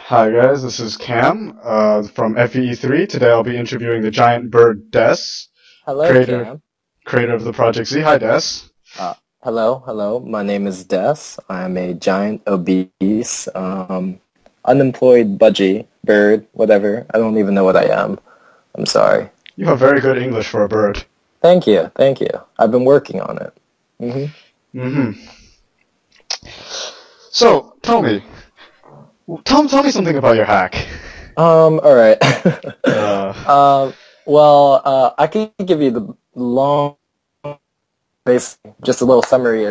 Hi guys, this is Cam from FE3. Today I'll be interviewing the giant bird Des, Hello, creator Cam. creator of the project Z. Hi Des. Hello. My name is Des. I'm a giant, obese, unemployed budgie, bird, whatever. I don't even know what I am. I'm sorry. You have very good English for a bird. Thank you. I've been working on it. hmm So tell me something about your hack. All right. Uh, I can give you the long, basic, just a little summary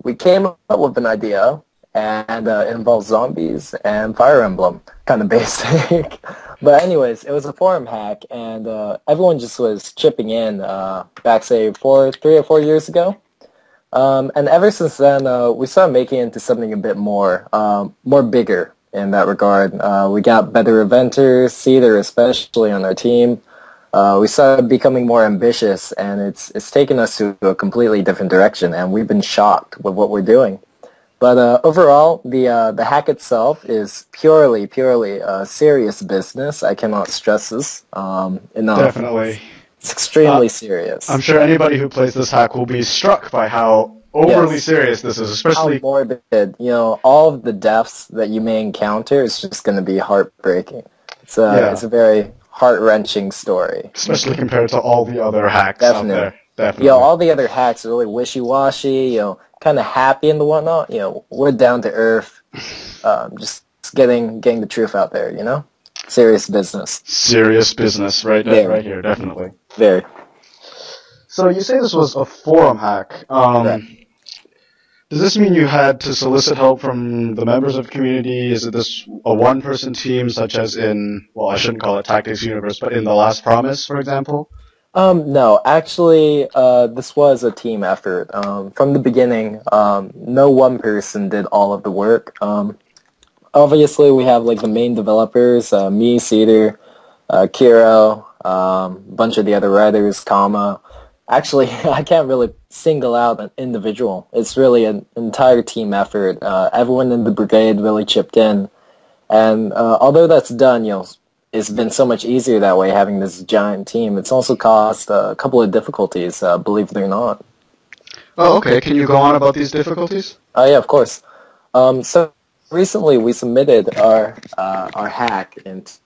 we came up with an idea, and it involves zombies and Fire Emblem, kind of basic. But anyways, it was a forum hack, and everyone just was chipping in back, say, 3 or 4 years ago. And ever since then, we started making it into something a bit more bigger in that regard. We got better eventers, Cedar especially on our team. We started becoming more ambitious, and it's taken us to a completely different direction, and we've been shocked with what we're doing. But overall, the hack itself is purely serious business. I cannot stress this enough. Definitely. It's extremely serious. I'm sure anybody who plays this hack will be struck by how overly Yes. serious this is, How especially morbid. All of the deaths that you may encounter is just going to be heartbreaking. It's a very heart-wrenching story. especially compared to all the other hacks out Definitely. there. Definitely. All the other hacks are really wishy-washy, kind of happy and the whatnot. We're down to earth, just getting the truth out there, Serious business. Serious business, right Very. here, definitely. Very. So you say this was a forum hack. Correct. Does this mean you had to solicit help from the members of the community? Is it a one-person team, such as in, well, I shouldn't call it Tactics Universe, but in The Last Promise, for example? No, actually, this was a team effort. From the beginning, no one person did all of the work. Obviously, we have like the main developers, me, Cedar, Kiro, a bunch of the other writers, Kama. Actually, I can't really single out an individual. It's really an entire team effort. Everyone in the brigade really chipped in. And although that's done, it's been so much easier that way, having this giant team. It's also caused a couple of difficulties, believe it or not. Oh, okay. Can you go on about these difficulties? Oh, yeah, of course. So recently we submitted our hack into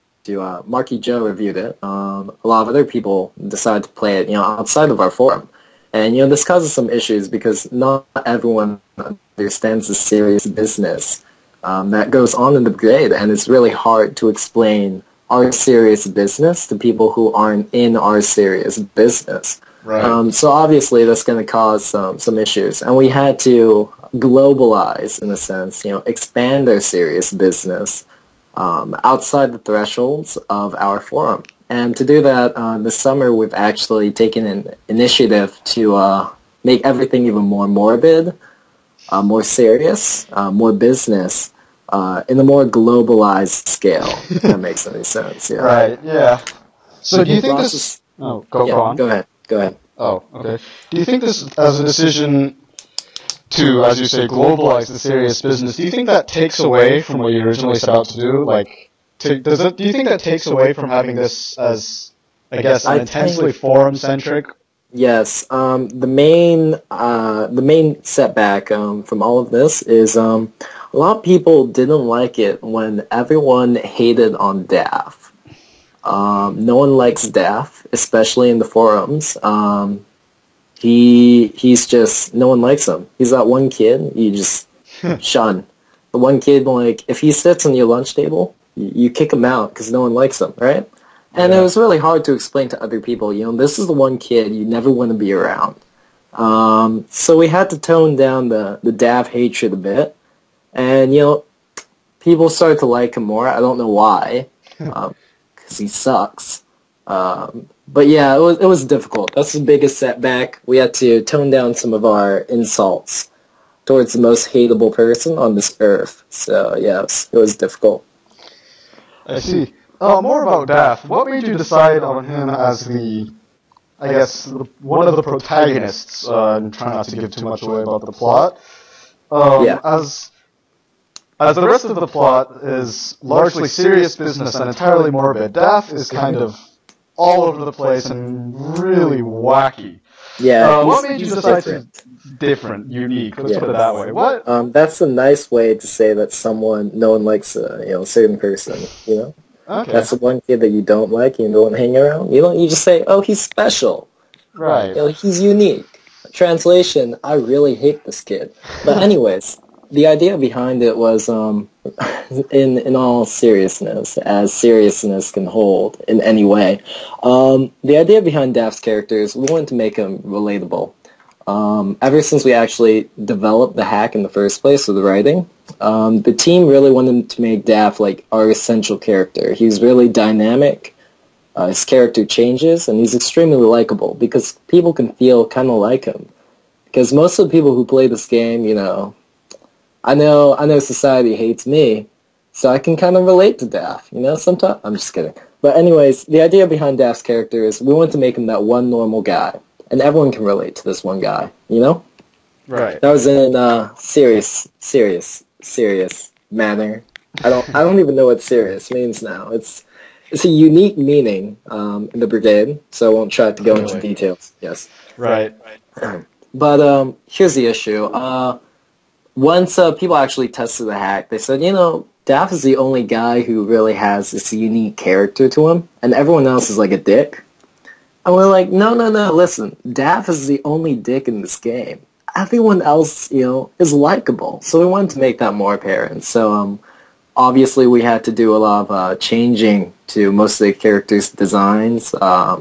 Marky Joe reviewed it. A lot of other people decided to play it, outside of our forum. And, this causes some issues because not everyone understands the serious business that goes on in the brigade, and it's really hard to explain our serious business to people who aren't in our serious business. Right. So obviously that's going to cause some issues, and we had to globalize, in a sense, expand our serious business outside the thresholds of our forum. And to do that, this summer we've actually taken an initiative to make everything even more morbid, more serious, more business, in a more globalized scale, if that makes any sense. Yeah. Right, yeah. So do you think this... Oh, go on. Go ahead. Oh, okay. Do you think this, as a decision to, as you say, globalize the serious business, do you think that takes away from what you originally set out to do? Like, do you think that takes away from having this as, I guess, an intensely forum-centric? Yes. The main setback from all of this is a lot of people didn't like it when everyone hated on Daff. No one likes Daff, especially in the forums. He's just, no one likes him. He's that one kid you just shun. The one kid, like, if he sits on your lunch table, you kick him out because no one likes him, right? And it was really hard to explain to other people, this is the one kid you never want to be around. So we had to tone down the Dav hatred a bit. And, people started to like him more. I don't know why, because he sucks. But yeah, it was difficult. That's the biggest setback. We had to tone down some of our insults towards the most hateable person on this earth. So yes, it was difficult. I see. More about Daff. What made you decide on him as one of the protagonists? I'm trying not to give too much away about the plot. Yeah. As as the rest of the plot is largely serious business and entirely morbid, Daff is kind of all over the place and really wacky. Yeah. What made you decide to different, unique? Let's put it that way. What? That's a nice way to say that no one likes a certain person. Okay. That's the one kid that you don't like, and you don't hang around. You just say, oh, he's special. Right. He's unique. Translation: I really hate this kid. But anyways, the idea behind it was, in all seriousness, as seriousness can hold in any way, the idea behind Daft's character is we wanted to make him relatable. Ever since we actually developed the hack in the first place with the writing, the team really wanted to make Daft like our essential character. He's really dynamic. His character changes, and he's extremely likable because people can feel kind of like him. Because most of the people who play this game, I know society hates me, so I can kind of relate to Daft. Sometimes I'm just kidding. But anyways, the idea behind Daft's character is we want to make him that one normal guy. And everyone can relate to this one guy, Right. That was in serious manner. I don't even know what serious means now. It's a unique meaning in the brigade, so I won't try to go into details. Yes. Right. But here's the issue. Once people actually tested the hack, they said, Daft is the only guy who really has this unique character to him, and everyone else is like a dick. And we're like, no, listen, Daff is the only dick in this game. Everyone else, is likable. So we wanted to make that more apparent. So, obviously we had to do a lot of changing to most of the characters' designs.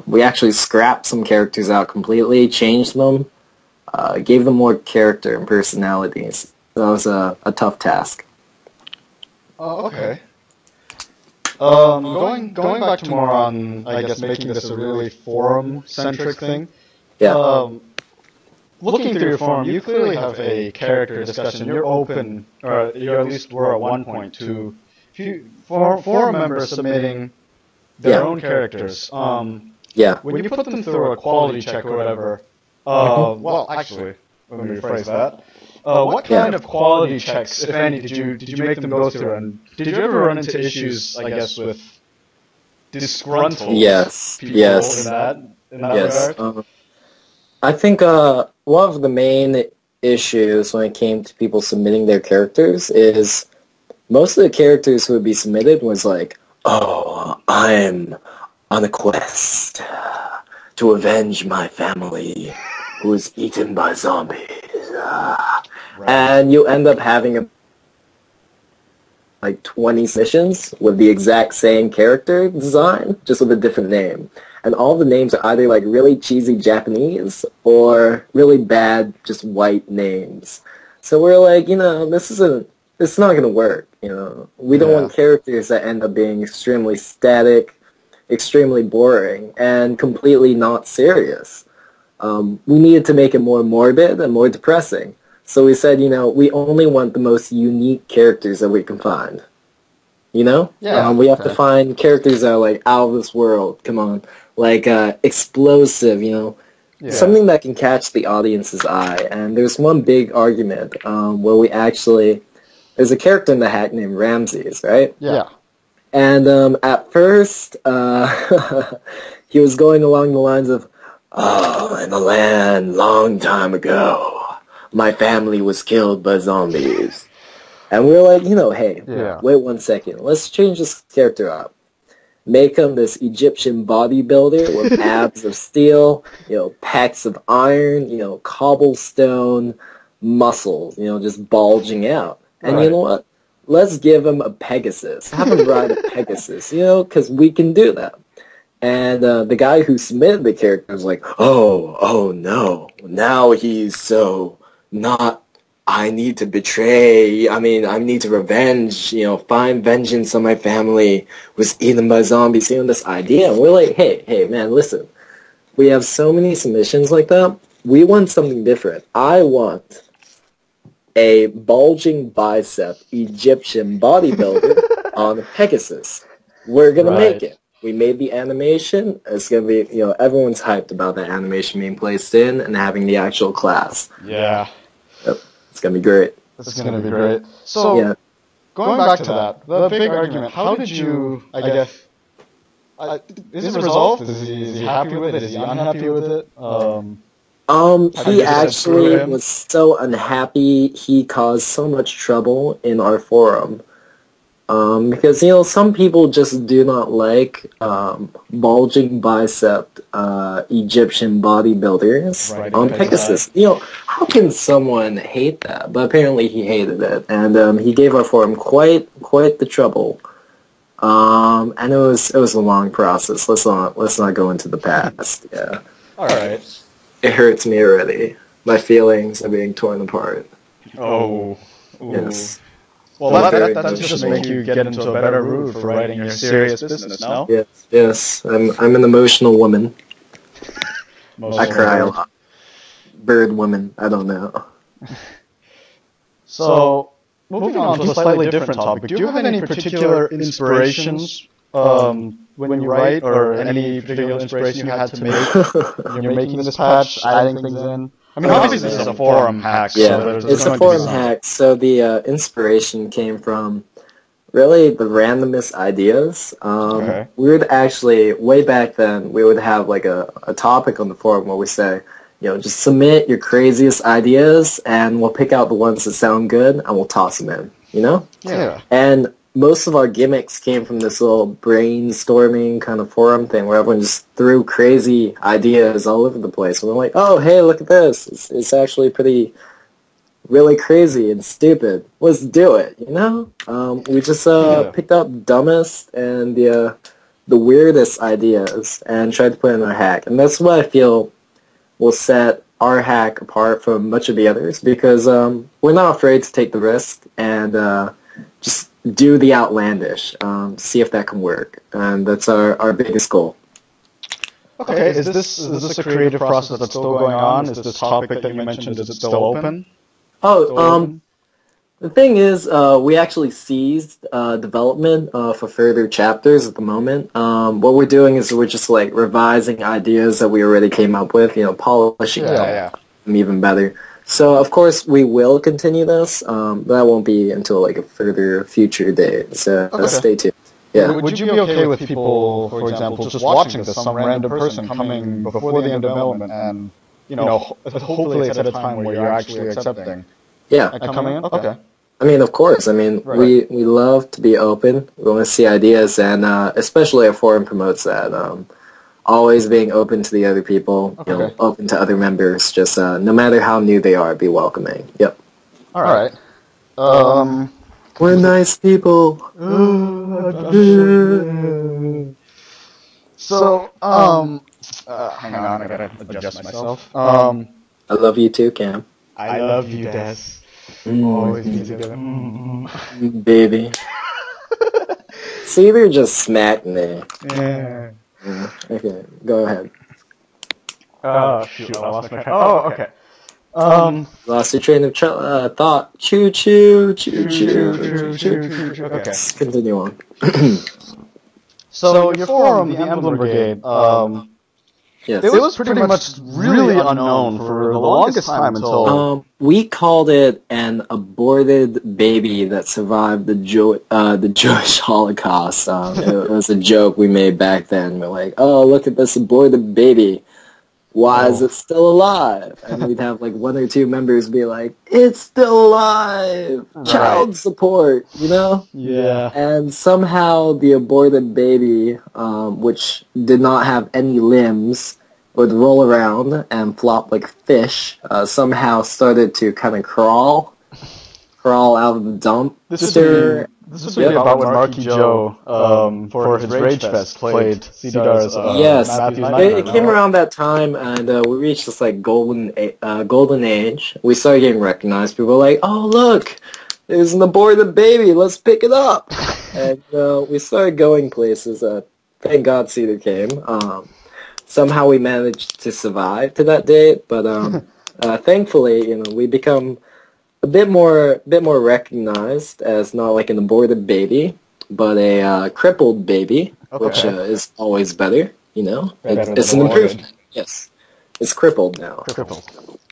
We actually scrapped some characters out completely, changed them, gave them more character and personalities. So that was a tough task. Oh, okay. Going back to more on, I guess, making this a really forum-centric thing. Yeah. Looking through your forum, you clearly have a character discussion. You're open, or you at least were at one point, to forum members submitting their own characters. Yeah. When you put them through a quality check or whatever, well, actually, let me rephrase that. What kind of quality checks, if any, did you make them go through? And did you ever run into issues, I guess, with disgruntled people in that regard? I think one of the main issues when it came to people submitting their characters is most of the characters who would be submitted was like, oh, I'm on a quest to avenge my family who was eaten by zombies. Right. And you end up having like 20 missions with the exact same character design, just with a different name. And all the names are either like really cheesy Japanese or really bad, just white names. So we're like, it's not going to work. We don't want characters that end up being extremely static, extremely boring, and completely not serious. We needed to make it more morbid and more depressing. So we said, we only want the most unique characters that we can find. Yeah. We have to find characters that are like out of this world. Come on, like explosive. Something that can catch the audience's eye. And there's one big argument where there's a character in the hack named Ramses, right? Yeah. And at first, he was going along the lines of, oh, in the land long time ago, my family was killed by zombies. And we were like, hey, wait 1 second. Let's change this character up. Make him this Egyptian bodybuilder with abs of steel, packs of iron, cobblestone muscles, just bulging out. And you know what? Let's give him a Pegasus. Have him ride a Pegasus, because we can do that. And the guy who submitted the character was like, oh no, now he's so not, I need to betray, I need to revenge, find vengeance on my family, was eaten by zombies, this idea. And we're like, hey, man, listen, we have so many submissions like that. We want something different. I want a bulging bicep Egyptian bodybuilder on a Pegasus. We're going to make it. We made the animation. It's going to be, everyone's hyped about that animation being placed in and having the actual class. Yeah. Yep. It's going to be great. It's going to be great. So, going back to that, the big argument. How did you? I guess. Is it resolved? Is he happy with it? Is he unhappy with it? He actually was so unhappy. He caused so much trouble in our forum. Because, some people just do not like bulging bicep Egyptian bodybuilders on Pegasus. How can someone hate that? But apparently he hated it, and he gave our forum quite the trouble. And it was a long process. Let's not go into the past. Yeah. All right. It hurts me already. My feelings are being torn apart. Oh. Ooh. Yes. Well, that just make you get into a better mood for writing your serious business, no? Yes. I'm an emotional woman. I cry a lot. Bird woman. I don't know. So, moving on to a slightly different topic, do you have any particular inspirations when you write, or any particular inspiration you had to make when you're making this patch, adding things in? I mean, obviously this is a forum hack. Yeah, so it's a forum hack, so the inspiration came from really the randomest ideas. We would actually, way back then, we would have like a topic on the forum where we say, just submit your craziest ideas, and we'll pick out the ones that sound good, and we'll toss them in, Yeah. And most of our gimmicks came from this little brainstorming kind of forum thing where everyone just threw crazy ideas all over the place. And we're like, oh, hey, look at this. It's actually really crazy and stupid. Let's do it, We just picked out the dumbest and the weirdest ideas and tried to put in our hack. And that's what I feel will set our hack apart from much of the others, because we're not afraid to take the risk and just do the outlandish, see if that can work, and that's our biggest goal. Okay, is this a creative process that's still going on? Is this topic that you mentioned, is it still open? The thing is, we actually ceased development for further chapters at the moment. What we're doing is we're just like revising ideas that we already came up with, polishing them even better. So, of course, we will continue this, but that won't be until, like, a further future date, so stay tuned. Yeah. Would you be okay with people, for example, just watching this, some random person coming before the end of development and, hopefully it's at a time where you're actually accepting? Yeah. And coming in? Okay. I mean, of course. I mean, we love to be open. We want to see ideas, and especially our forum promotes that. Always being open to the other people, open to other members, just no matter how new they are, be welcoming. Yep. All right. We're nice people. So, hang on, I gotta adjust myself. I love you too, Cam. I love you, Des. Always be together. Baby. See, they're just smacking there. Yeah. Okay, go ahead. Oh, shoot, I lost my train. Oh, okay. Lost your train of thought. Choo choo, choo choo, choo choo. Okay, continue on. So your forum, the Emblem Brigade, yes. It was pretty much really unknown for the longest time until... we called it an aborted baby that survived the Jewish Holocaust. It was a joke we made back then. We're like, oh, look at this aborted baby. Why is it still alive? And we'd have like one or two members be like, it's still alive! Child support, Yeah. And somehow the aborted baby, which did not have any limbs, would roll around and flop like fish, somehow started to kind of crawl out of the dump. This would be about when Marky Joe, for his Rage Fest, played Cedar's yes, Matthew's it Nightmare. came around that time, and we reached this like golden age. We started getting recognized. People were like, "Oh, look, there's an aborted baby. Let's pick it up." And we started going places. Thank God Cedar came. Somehow we managed to survive to that date, but thankfully, we become a bit more recognized as not like an aborted baby, but a crippled baby, which is always better. It's an improvement. Yes, it's crippled now.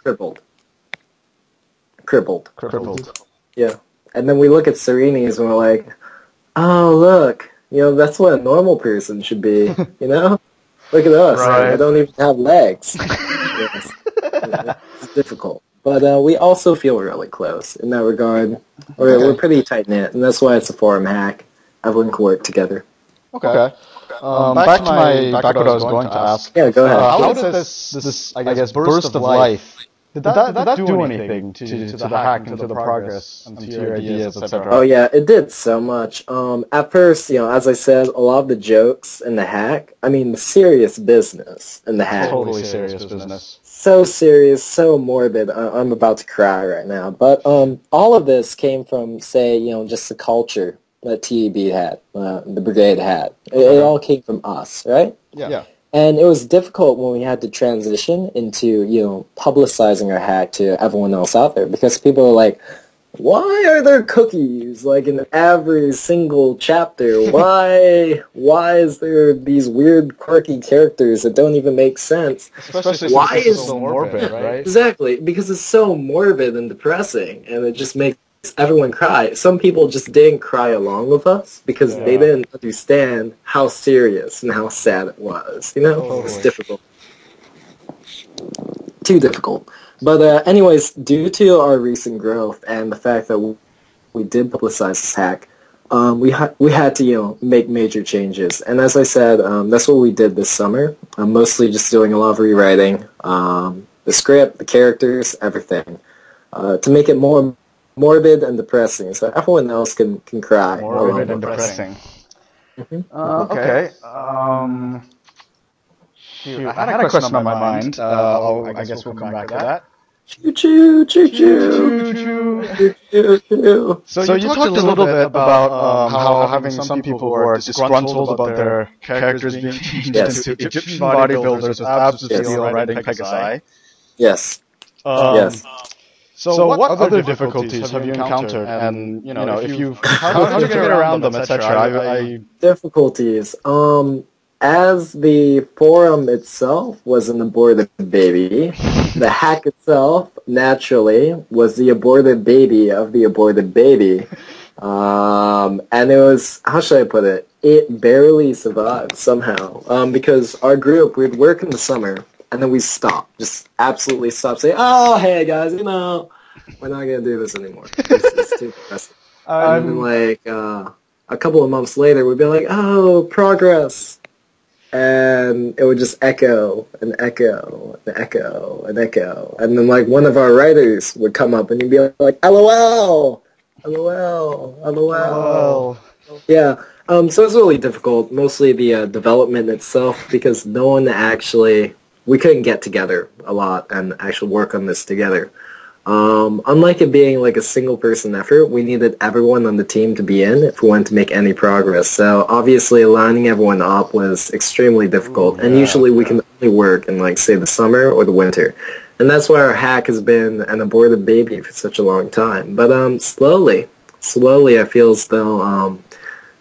Crippled. Yeah. And then we look at Serenes and we're like, oh, look, that's what a normal person should be, Look at us. Right. I don't even have legs. It's difficult. But we also feel really close in that regard. We're pretty tight-knit, and that's why it's a forum hack. Everyone can work together. Okay. Back to what I was going to ask. Yeah, go ahead. How did this, I guess, burst of life, did that do anything to the hack and to the progress and to your ideas, etc.? Oh yeah, it did so much. At first, as I said, a lot of the jokes in the hack, the serious business in the hack. Totally serious business. So serious, so morbid. I'm about to cry right now. But all of this came from, say, just the culture that TEB had, the brigade had. It all came from us, right? Yeah. And it was difficult when we had to transition into, publicizing our hack to everyone else out there, because people are like, why are there cookies, like, in every single chapter? Why is there these weird, quirky characters that don't even make sense? Especially why since is it's so morbid, right? Exactly, because it's so morbid and depressing, and it just makes everyone cry. Some people just didn't cry along with us because they didn't understand how serious and how sad it was. Totally. It's difficult. Too difficult. But anyways, due to our recent growth and the fact that we did publicize this hack, we had to make major changes. And as I said, that's what we did this summer. Mostly just doing a lot of rewriting, the script, the characters, everything, to make it more morbid and depressing, so everyone else can cry. Morbid and depressing. Okay. Shoot, I had a question on my mind. I guess we'll come back to that. Choo choo choo choo choo choo. So you talked a little bit about how having some people who are disgruntled about their characters being changed into Egyptian bodybuilders with abs of steel riding Pegasi. Yes. Yes. So what other difficulties have you encountered? And if you how did you get around them, etc. Difficulties. As the forum itself was an aborted baby, the hack itself naturally was the aborted baby of the aborted baby, and it was, how should I put it? It barely survived somehow, because our group, we'd work in the summer. And then we stopped, just absolutely stopped saying, oh, hey, guys, we're not going to do this anymore. It's too depressing. And then, like, a couple of months later, we'd be like, oh, progress. And it would just echo and echo and echo and echo. And then, like, one of our writers would come up and he'd be like, LOL, LOL, LOL. Yeah. So it's really difficult, mostly the development itself, because no one actually... We couldn't get together a lot and actually work on this together. Unlike it being like a single-person effort, we needed everyone on the team to be in if we wanted to make any progress. So obviously lining everyone up was extremely difficult, and usually we can only work in, like, say, the summer or the winter. And that's why our hack has been an aborted baby for such a long time. But slowly, I feel as though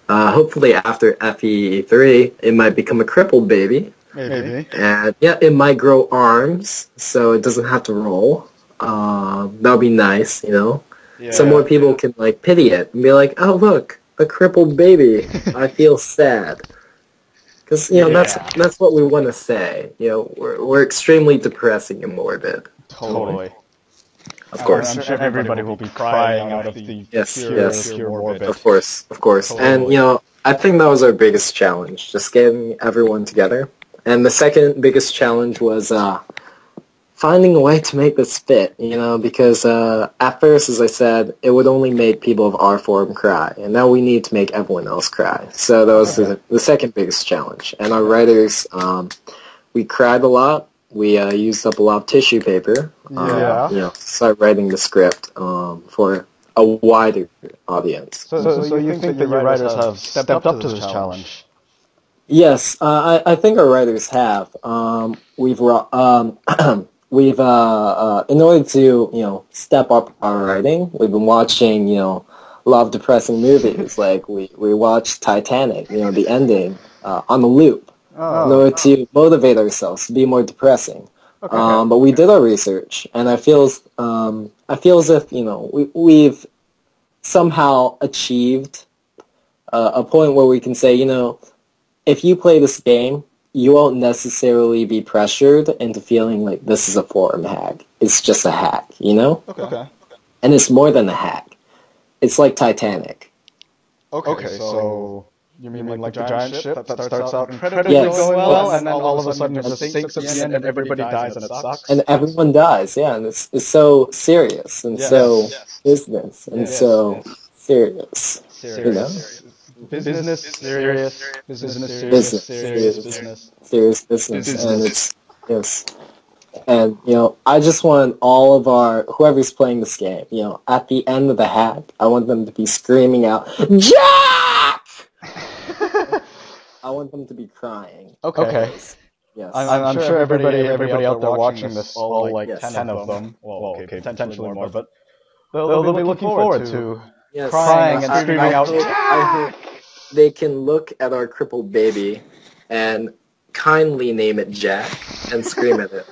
hopefully after FE3, it might become a crippled baby. Maybe. And yeah, it might grow arms, so it doesn't have to roll. That would be nice, Yeah, so more people can, like, pity it and be like, oh, look, a crippled baby. I feel sad. Because, that's what we want to say. We're extremely depressing and morbid. Totally. Of course. I'm sure everybody will be crying out of the pure morbid. Of course. Totally. And, I think that was our biggest challenge, just getting everyone together. And the second biggest challenge was finding a way to make this fit, because at first, as I said, it would only make people of our forum cry, and now we need to make everyone else cry. So that was the second biggest challenge. And our writers, we cried a lot. We used up a lot of tissue paper, to start writing the script for a wider audience. So you think that your writers have stepped up to this challenge? Yes, I think our writers have. We've in order to step up our writing, we've been watching a lot of depressing movies. Like we watched Titanic, the ending on the loop, in order to motivate ourselves to be more depressing. Okay. But we did our research, and I feel as if we've somehow achieved a point where we can say, you know, if you play this game, you won't necessarily be pressured into feeling like this is a forum hack. It's just a hack, you know? Okay. And it's more than a hack. It's like Titanic. Okay, so you mean like the giant ship that starts out incredibly Yes. going well, and then all of a sudden it just sinks at the end and everybody dies and it sucks? And everyone dies, yeah, and it's so serious and so business and so serious. You know? Business, serious, serious business, and it's yes. And you know, I just want all of our whoever's playing this game, you know, at the end of the hack, I want them to be screaming out, "Jack!" I want them to be crying. Okay. Yes. I'm sure everybody out there watching this, all like 10 of them, well, okay, potentially more, but they'll be looking forward to crying and screaming out. I hope they can look at our crippled baby and kindly name it Jack and scream at it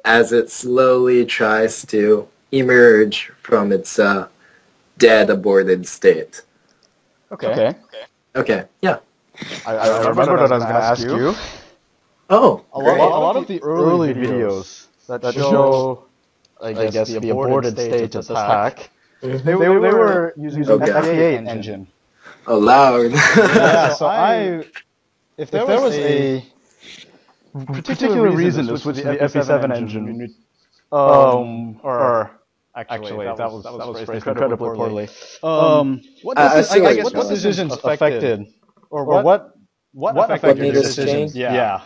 as it slowly tries to emerge from its dead, aborted state. Okay. Yeah. I remember what I was going to ask you. Oh, A lot of the early videos that show, I guess, the aborted stage of this hack, they were using the FE8 engine. Oh, loud. Yeah, so if there was a particular reason to switch to the FE7 engine, or actually, that was phrased incredibly poorly. What decisions affected, or what affected your decisions? Yeah.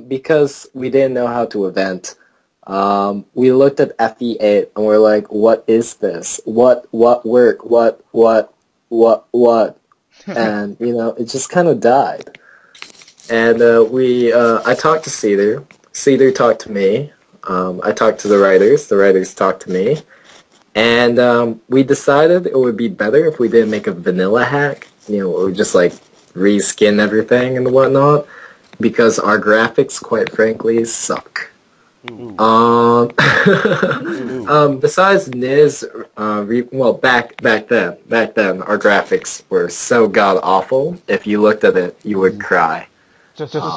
Because we didn't know how to event. We looked at FE8 and we're like, what is this? What work? What? And, you know, it just kind of died. And I talked to Cedar. Cedar talked to me. I talked to the writers talked to me. And we decided it would be better if we didn't make a vanilla hack, you know, or just like reskin everything and whatnot, because our graphics, quite frankly, suck. Besides Niz, back then, our graphics were so god awful. If you looked at it, you would cry. Just from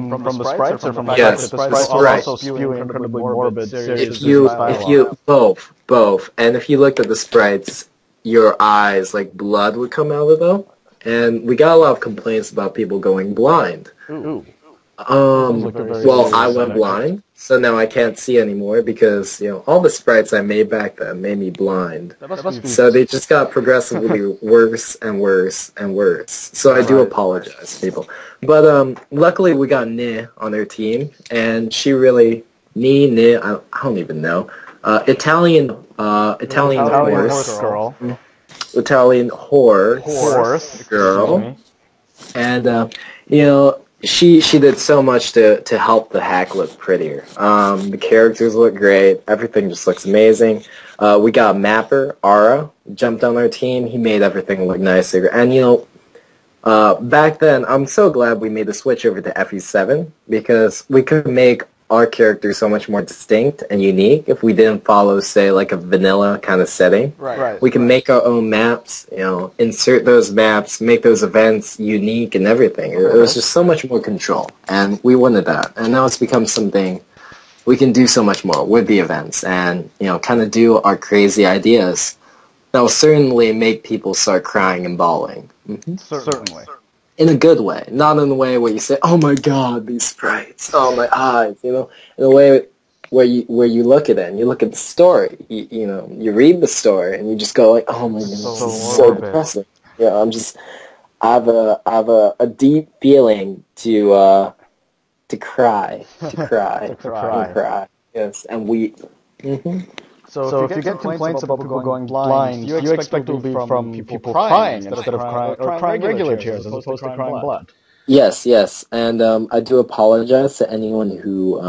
the sprites, or from the fact that the sprites are also spewing incredibly morbid, serious if you both, and if you looked at the sprites, your eyes, like blood would come out of them, and we got a lot of complaints about people going blind. Well, I went blind, so now I can't see anymore because, you know, all the sprites I made back then made me blind. So they just got progressively worse and worse and worse. So I do apologize, people. But luckily we got Ni on our team, and she really, Ni, I don't even know. Italian horse girl. Italian horse girl. And, you know, she did so much to help the hack look prettier. The characters look great. Everything just looks amazing. We got a mapper, Ara, jumped on our team. He made everything look nicer. And, you know, back then, I'm so glad we made the switch over to FE7 because we could make our characters so much more distinct and unique if we didn't follow, say, like a vanilla kind of setting. We can make our own maps, you know, insert those maps, make those events unique and everything. It was just so much more control, and we wanted that. And now it's become something we can do so much more with the events and, you know, kind of do our crazy ideas that will certainly make people start crying and bawling. Certainly. In a good way, not in a way where you say, "Oh my God, these sprites! Oh my eyes!" You know, in a way where you look at it and you look at the story. You know, you read the story and you just go like, "Oh my goodness, this is so depressing." Yeah, I have a deep feeling to cry, to cry. Yes, and weep. So if you get complaints about people going blind, you expect it to be from people crying instead of crying regular tears as opposed to crying blood. Yes, and I do apologize to anyone who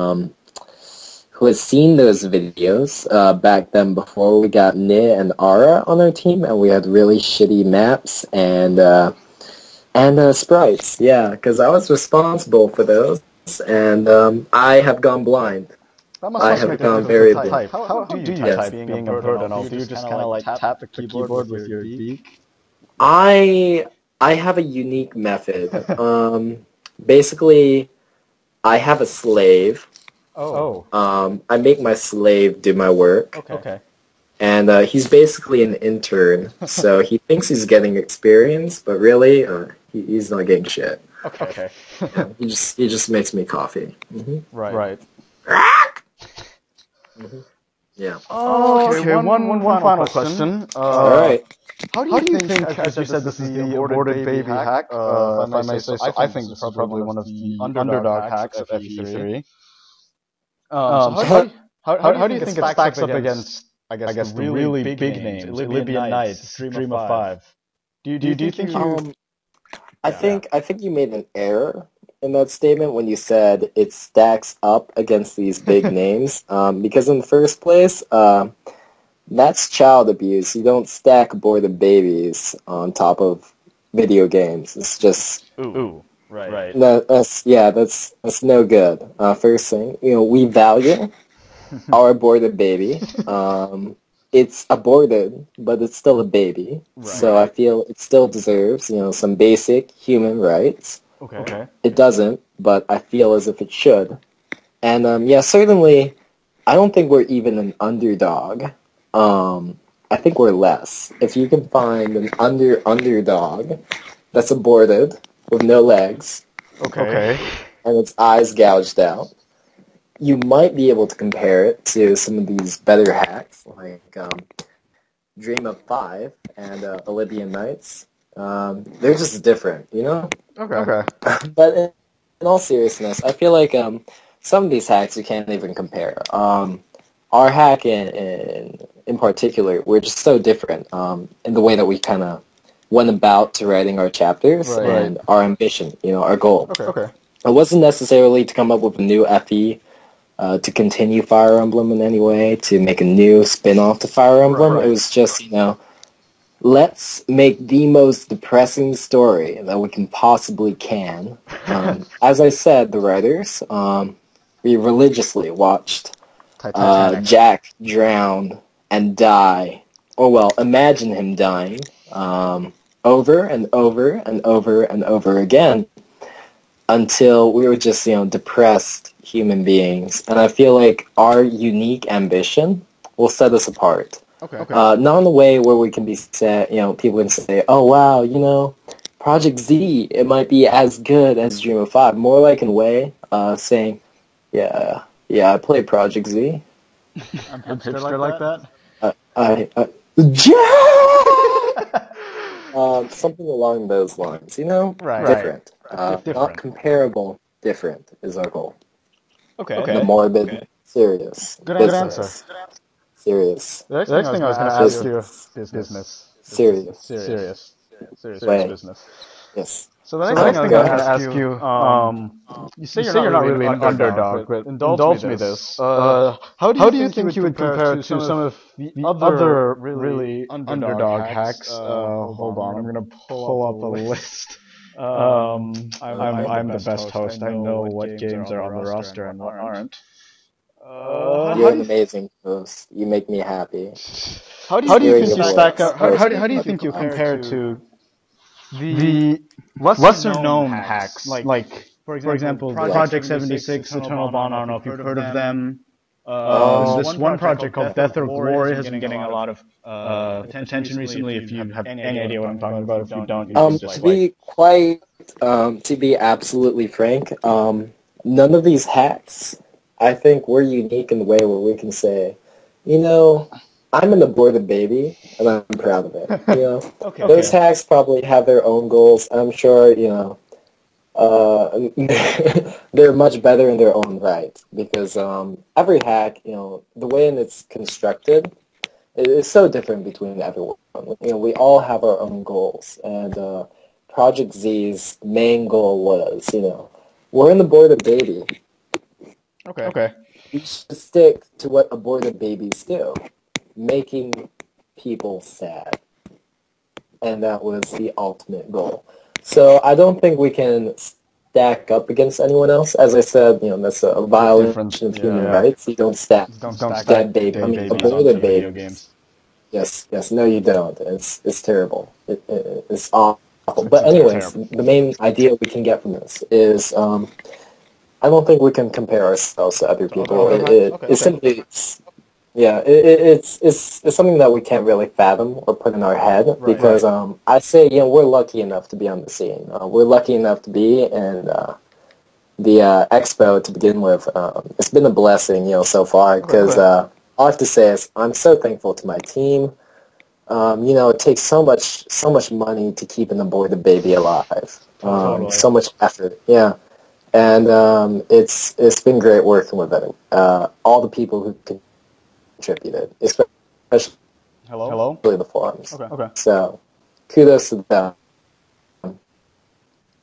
has seen those videos back then before we got Ni and Ara on our team, and we had really shitty maps and sprites. Yeah, because I was responsible for those, and I have gone blind. That I must have make it become difficult very to type. blunt. How do you type being a bird and all? Do you just kind of like tap the keyboard with your beak? I I have a unique method. Basically, I have a slave. Oh, I make my slave do my work, okay. and he's basically an intern. So he thinks he's getting experience, but really, he's not getting shit. Okay. Yeah, he just makes me coffee. Right. Yeah. Okay, one final question. All right. How do you think, as you said, this is the aborted baby hack, if I may say so? I think this is probably one of the underdog hacks of FE3. So how do you think it stacks up against, I guess, the really big names? Libyan Nights, Stream of Five. Do you think you? I think you made an error in that statement when you said it stacks up against these big names. Because in the first place, that's child abuse. You don't stack aborted babies on top of video games. It's just Ooh, right. that's no good. First thing, we value our aborted baby. It's aborted, but it's still a baby. So I feel it still deserves, some basic human rights. Okay. It doesn't, but I feel as if it should. And yeah, certainly, I don't think we're even an underdog. I think we're less. If you can find an underdog that's aborted with no legs Okay. and its eyes gouged out, you might be able to compare it to some of these better hacks like Dream of Five and Olympian Nights. They're just different, Okay. But in all seriousness, I feel like some of these hacks you can't even compare. Our hack in particular, we're just so different in the way that we kind of went about to writing our chapters and our ambition, our goal. Okay. It wasn't necessarily to come up with a new FE to continue Fire Emblem in any way, to make a new spin-off to Fire Emblem. It was just, let's make the most depressing story that we can. As I said, the writers, we religiously watched Jack drown and die, or well, imagine him dying, over and over and over and over again, until we were just, depressed human beings. And I feel like our unique ambition will set us apart. Okay. Not in a way where we can be said, people can say, oh, wow, Project Z, it might be as good as Dream of Five. More like in a way saying, yeah, I played Project Z. I'm hipster like that? Something along those lines, Right. Different. Different. Not comparable, different is our goal. Okay. The morbid, serious. Good business. answer. Serious. The next thing I was going to ask you is business. Serious. Business. Yes. So the next thing I was going to ask you, you say you're not really an underdog, but indulge me this. How do you think you would compare to some of the other really underdog hacks? Hold on, I'm going to pull up a list. I'm the best host. I know what games are on the roster and what aren't. You're an amazing host. You make me happy. How do you think you stack up? How do you think you compare to the lesser known hacks, like for example, Project 76, Eternal Bond? I don't know if you've heard of them. There's this one project called Death or Glory has been getting a lot of attention recently. If you have any idea what I'm talking about, if you don't, you can just to be absolutely frank, none of these hacks, I think, we're unique in the way where we can say, I'm an aborted baby, and I'm proud of it. Those hacks probably have their own goals. I'm sure, they're much better in their own right, because every hack, the way it's constructed, is so different between everyone. We all have our own goals, and Project Z's main goal was, we're an aborted baby. Okay. We should stick to what aborted babies do, making people sad. And that was the ultimate goal. So I don't think we can stack up against anyone else. As I said, that's a violation of human rights. You don't stack dead baby. I mean, aborted video baby. games. Yes, no, you don't. It's terrible. It's awful. But anyways, the main idea we can get from this is, I don't think we can compare ourselves to other people. It's simply, it's something that we can't really fathom or put in our head because I say, we're lucky enough to be on the scene. We're lucky enough to be in the expo to begin with. It's been a blessing, so far because all I have to say is I'm so thankful to my team. It takes so much money to keep an aborted baby alive. So much effort. Yeah. And it's been great working with them. All the people who contributed, especially the forums. Okay. So kudos to them.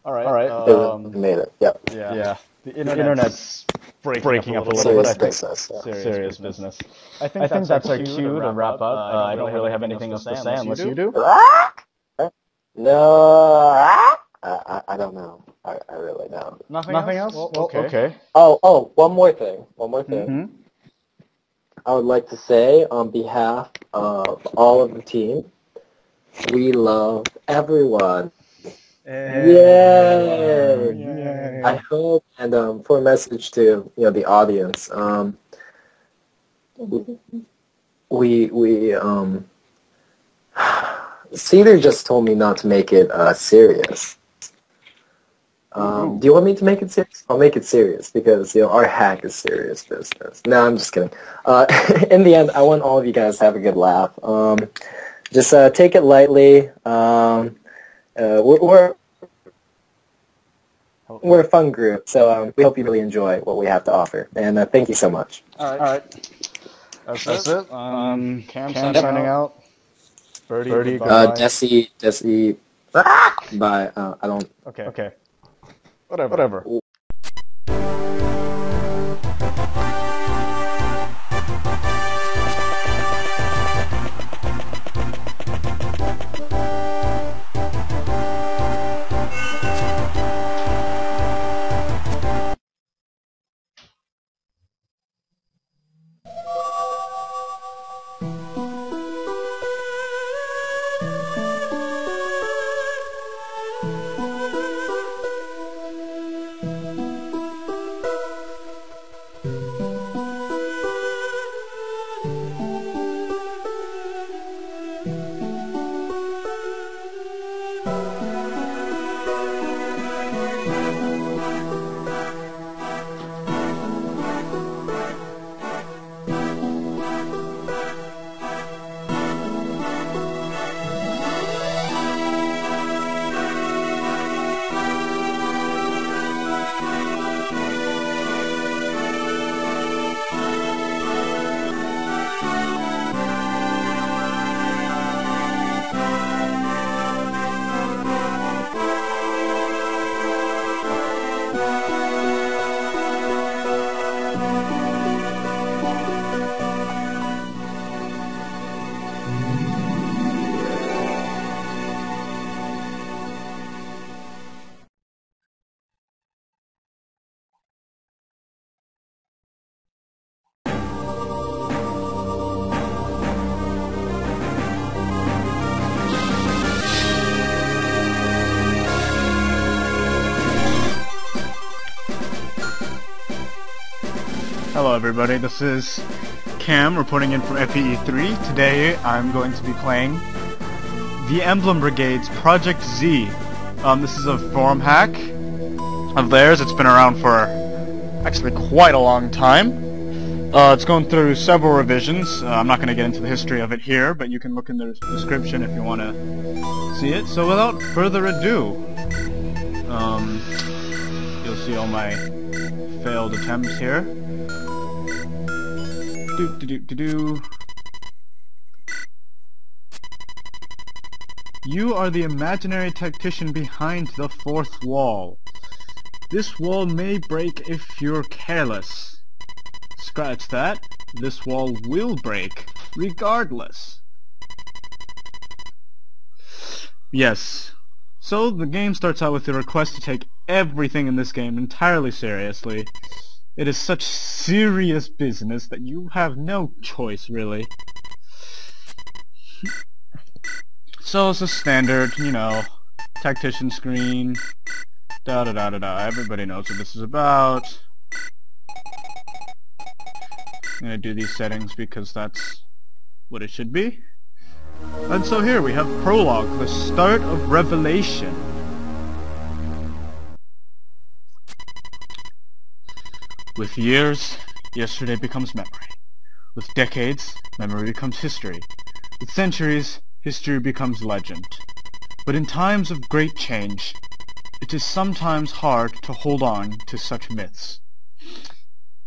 All right. They really made it. Yep. Yeah. The internet's breaking up a little bit. Serious business. I think that's our cue to wrap up. I don't really have anything else to say unless you do. No. I don't know. I really don't. Nothing else? Well, okay. Oh, one more thing. Mm-hmm. I would like to say on behalf of all of the team, we love everyone. Yay! I hope, and for a message to the audience, Cedar just told me not to make it serious. Do you want me to make it serious? I'll make it serious because our hack is serious business. No, I'm just kidding. In the end, I want all of you guys to have a good laugh. Just take it lightly. We're a fun group, so we hope you really enjoy what we have to offer. And thank you so much. All right. That's it. Cam signing out. Birdie, Desi. Bye. I don't. Okay. Whatever. Hello everybody, this is Cam reporting in from FE3. Today I'm going to be playing the Emblem Brigade's Project Z. This is a forum hack of theirs. It's been around for actually quite a long time. It's going through several revisions. I'm not going to get into the history of it here, but you can look in the description if you want to see it. So without further ado, you'll see all my failed attempts here. You are the imaginary tactician behind the fourth wall. This wall may break if you're careless. Scratch that. This wall will break, regardless. Yes. So the game starts out with the request to take everything in this game entirely seriously. It is such serious business that you have no choice, really. So it's a standard, you know, tactician screen, da-da-da-da-da. Everybody knows what this is about. I'm gonna do these settings because that's what it should be. And so here we have Prologue, the start of Revelation. With years, yesterday becomes memory. With decades, memory becomes history. With centuries, history becomes legend. But in times of great change, it is sometimes hard to hold on to such myths.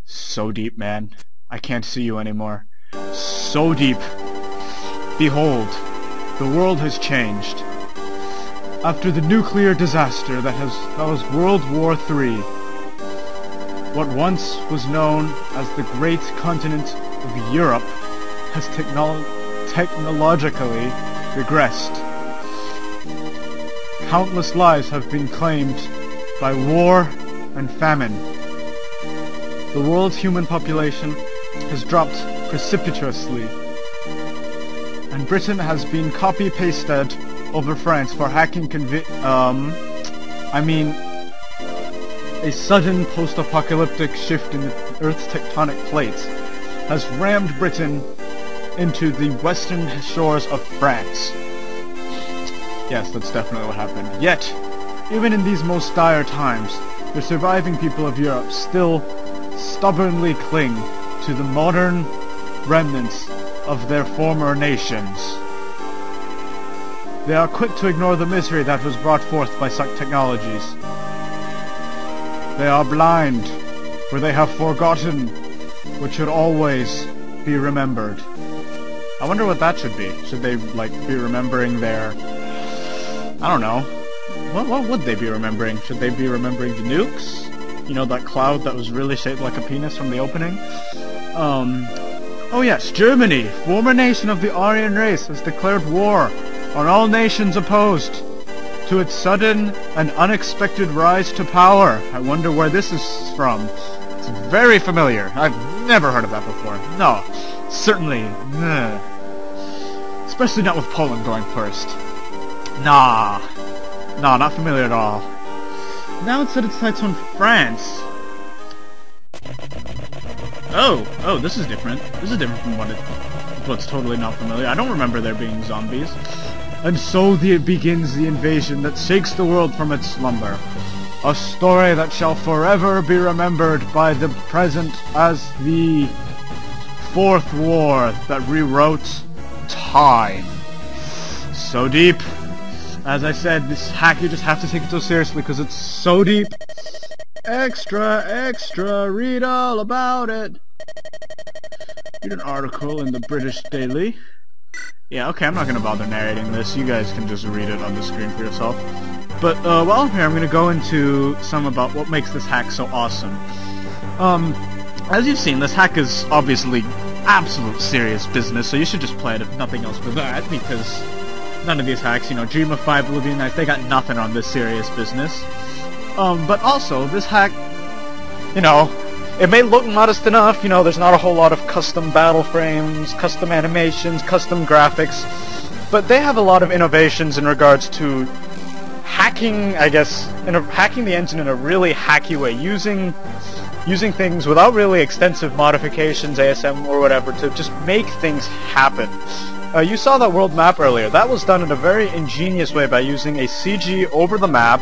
So deep, man. I can't see you anymore. So deep. Behold, the world has changed. After the nuclear disaster that was World War III, what once was known as the great continent of Europe has technologically regressed. Countless lives have been claimed by war and famine. The world's human population has dropped precipitously, and Britain has been copy-pasted over France for hacking a sudden post-apocalyptic shift in the Earth's tectonic plates has rammed Britain into the western shores of France. Yes, that's definitely what happened. Yet, even in these most dire times, the surviving people of Europe still stubbornly cling to the modern remnants of their former nations. They are quick to ignore the misery that was brought forth by such technologies. They are blind, for they have forgotten what should always be remembered. I wonder what that should be. Should they, like, be remembering their... I don't know. What would they be remembering? Should they be remembering the nukes? You know, that cloud that was really shaped like a penis from the opening? Oh yes, Germany, former nation of the Aryan race, has declared war on all nations opposed to its sudden and unexpected rise to power. I wonder where this is from. It's very familiar. I've never heard of that before. No, certainly, nah. Especially not with Poland going first. Nah, not familiar at all. Now it set its sights on France. Oh, this is different. This is different from what's totally not familiar. I don't remember there being zombies. And so begins the invasion that shakes the world from its slumber. A story that shall forever be remembered by the present as the fourth war that rewrote time. So deep. As I said, this hack, you just have to take it so seriously because it's so deep. Extra, read all about it. Read an article in the British Daily. Yeah, okay, I'm not going to bother narrating this. You guys can just read it on the screen for yourself. But while I'm here, I'm going to go into some about what makes this hack so awesome. As you've seen, this hack is obviously absolute serious business, so you should just play it if nothing else for that, because none of these hacks, you know, Dream of 5, Oblivion Nights, they got nothing on this serious business. But also, this hack, you know, it may look modest enough, you know, there's not a whole lot of custom battle frames, custom animations, custom graphics, but they have a lot of innovations in regards to hacking, I guess, hacking the engine in a really hacky way, using things without really extensive modifications, ASM or whatever, to just make things happen. You saw that world map earlier. That was done in a very ingenious way by using a CG over the map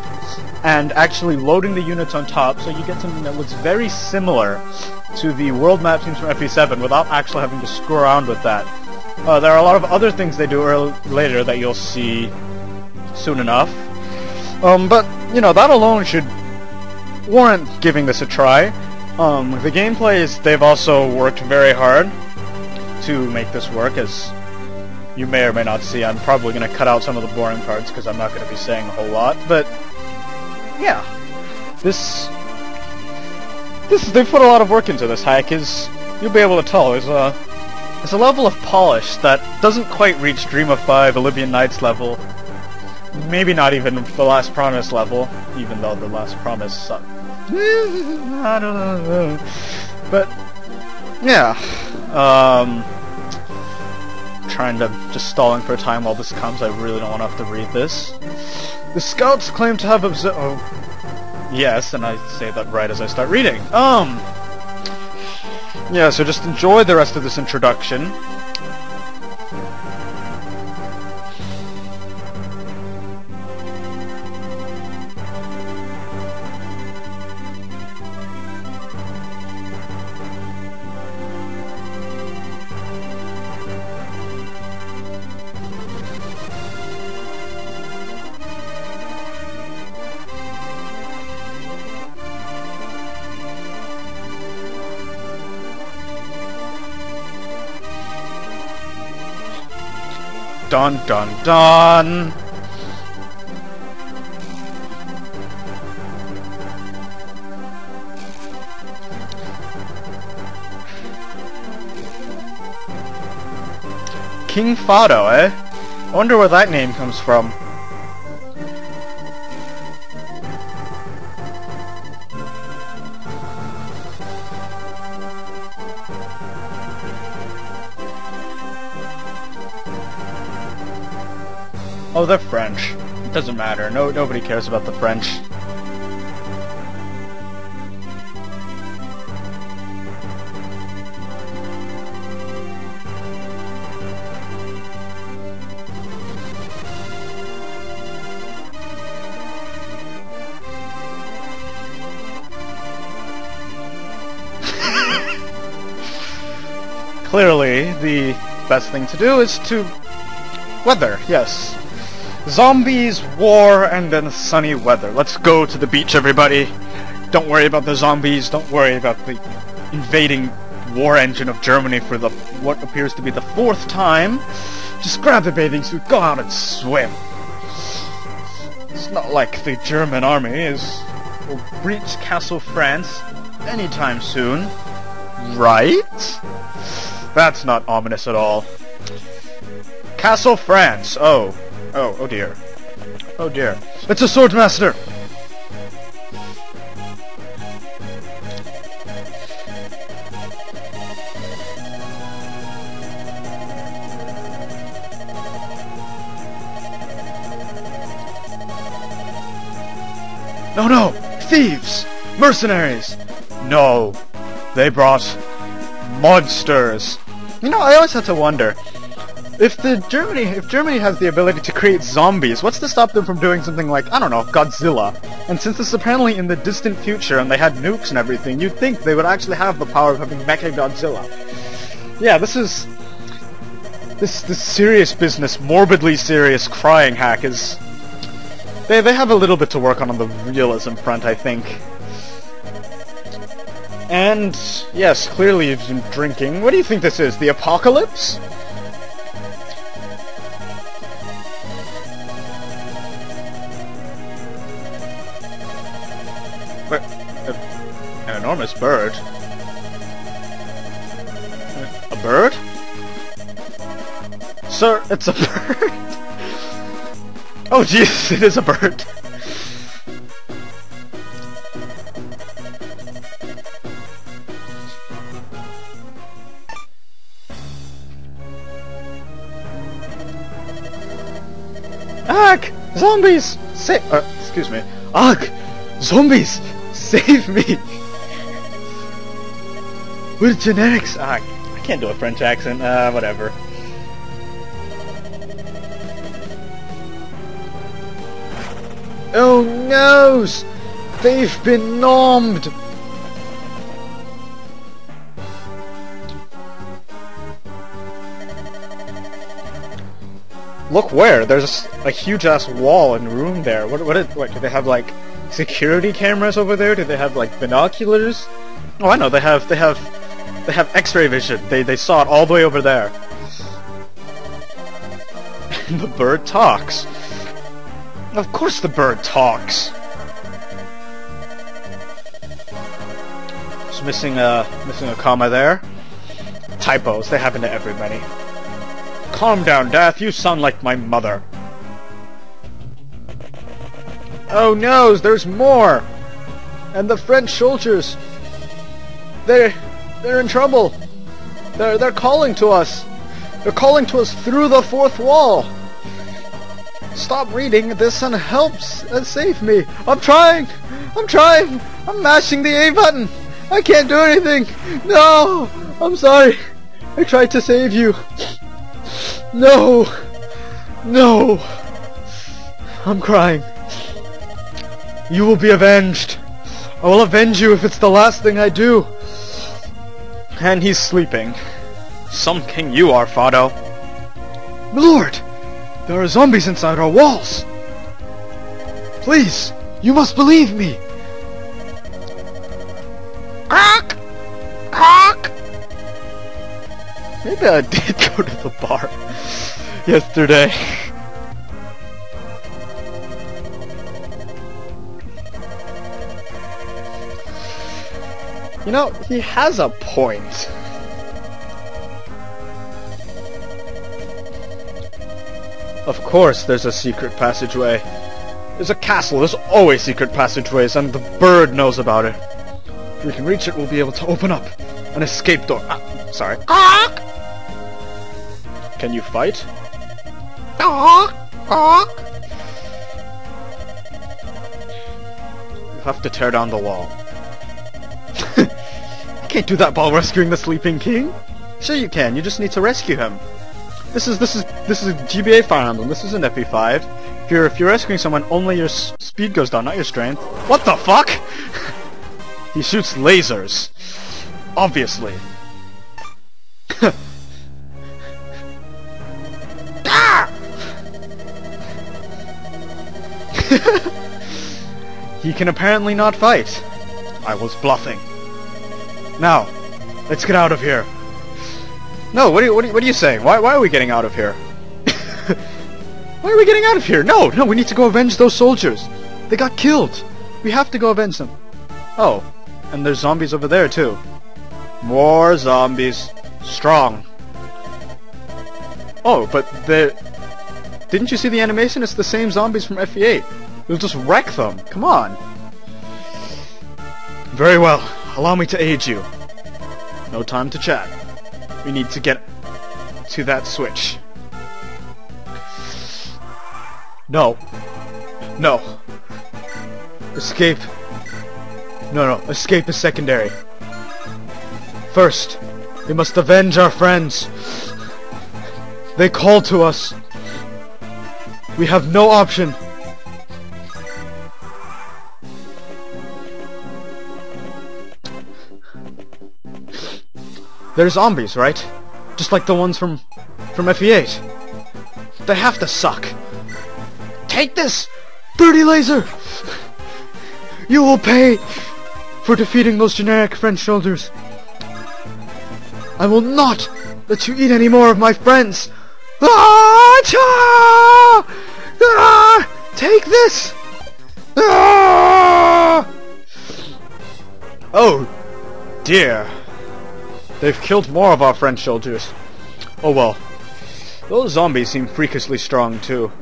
and actually loading the units on top, so you get something that looks very similar to the world map scenes from FE7 without actually having to screw around with that. There are a lot of other things they do later that you'll see soon enough. But, you know, that alone should warrant giving this a try. The gameplay is, they've also worked very hard to make this work, as you may or may not see. I'm probably going to cut out some of the boring parts because I'm not going to be saying a whole lot, but yeah, they've put a lot of work into this hack. You'll be able to tell, there's a level of polish that doesn't quite reach Dream of 5, Oblivion Nights level, maybe not even the Last Promise level, even though the Last Promise sucked. I don't know. But, yeah. Just stalling for time while this comes. I really don't want to have to read this. The scouts claim to have observed... Oh, yes, and I say that right as I start reading. Yeah, so just enjoy the rest of this introduction. Dun dun dun! King Fado, eh? I wonder where that name comes from. Oh, they're French. It doesn't matter. Nobody cares about the French. Clearly, the best thing to do is to... weather, yes. Zombies, war, and then sunny weather. Let's go to the beach, everybody. Don't worry about the zombies. Don't worry about the invading war engine of Germany for the what appears to be the 4th time. Just grab the bathing suit, go out and swim. It's not like the German army will reach Castle France anytime soon. Right? That's not ominous at all. Castle France. Oh dear. Oh dear. It's a swordmaster! No! Thieves! Mercenaries! No. They brought monsters. You know, I always had to wonder, if Germany has the ability to create zombies, what's to stop them from doing something like, I don't know, Godzilla? And since this is apparently in the distant future and they had nukes and everything, you'd think they would actually have the power of having Mecha Godzilla. Yeah, this serious business, morbidly serious crying hack is... They have a little bit to work on the realism front, I think. And, yes, clearly you've been drinking. What do you think this is? The apocalypse? An enormous bird. A bird? Sir, it's a bird! Oh jeez, it is a bird! Ugh! Zombies! Excuse me. Ugh! Zombies! Save me! With genetics! I can't do a French accent. Whatever. Oh no! They've been nommed! Look where? There's a huge-ass wall and room there. What, do they have, like, security cameras over there? Do they have, like, binoculars? Oh, I know, they have X-ray vision. They saw it all the way over there. And the bird talks. Of course the bird talks. Just missing a comma there. Typos, they happen to everybody. Calm down, Death, you sound like my mother. Oh no, there's more! And the French soldiers, they're in trouble. They're calling to us. They're calling to us through the fourth wall. Stop reading this and save me. I'm trying. I'm mashing the A button. I can't do anything. No, I'm sorry. I tried to save you. No. I'm crying. You will be avenged. I will avenge you if it's the last thing I do. And he's sleeping. Some king you are, Fado. Lord, there are zombies inside our walls. Please, you must believe me. Quack! Quack! Maybe I did go to the bar yesterday. You know, he has a point. Of course there's a secret passageway. There's a castle, there's always secret passageways, and the bird knows about it. If we can reach it, we'll be able to open up an escape door. Sorry. Can you fight? You have to tear down the wall. I can't do that while rescuing the sleeping king. Sure you can, you just need to rescue him. This is GBA Fire Emblem. This isn't FE5. If you're rescuing someone, only your speed goes down, not your strength. What the fuck? He shoots lasers. Obviously. He can apparently not fight. I was bluffing. Now, let's get out of here. No, what are you saying? Why are we getting out of here? Why are we getting out of here? No, we need to go avenge those soldiers. They got killed. We have to go avenge them. Oh, and there's zombies over there too. More zombies. Strong. Oh, but didn't you see the animation? It's the same zombies from FE8. We'll just wreck them. Come on. Very well. Allow me to aid you. No time to chat. We need to get to that switch. No. Escape. No. Escape is secondary. First, we must avenge our friends. They called to us. We have no option. They're zombies, right? Just like the ones from FE8. They have to suck. Take this! Birdie laser! You will pay for defeating those generic French soldiers. I will not let you eat any more of my friends. Take this! Oh dear. They've killed more of our French soldiers. Oh well. Those zombies seem freakishly strong too.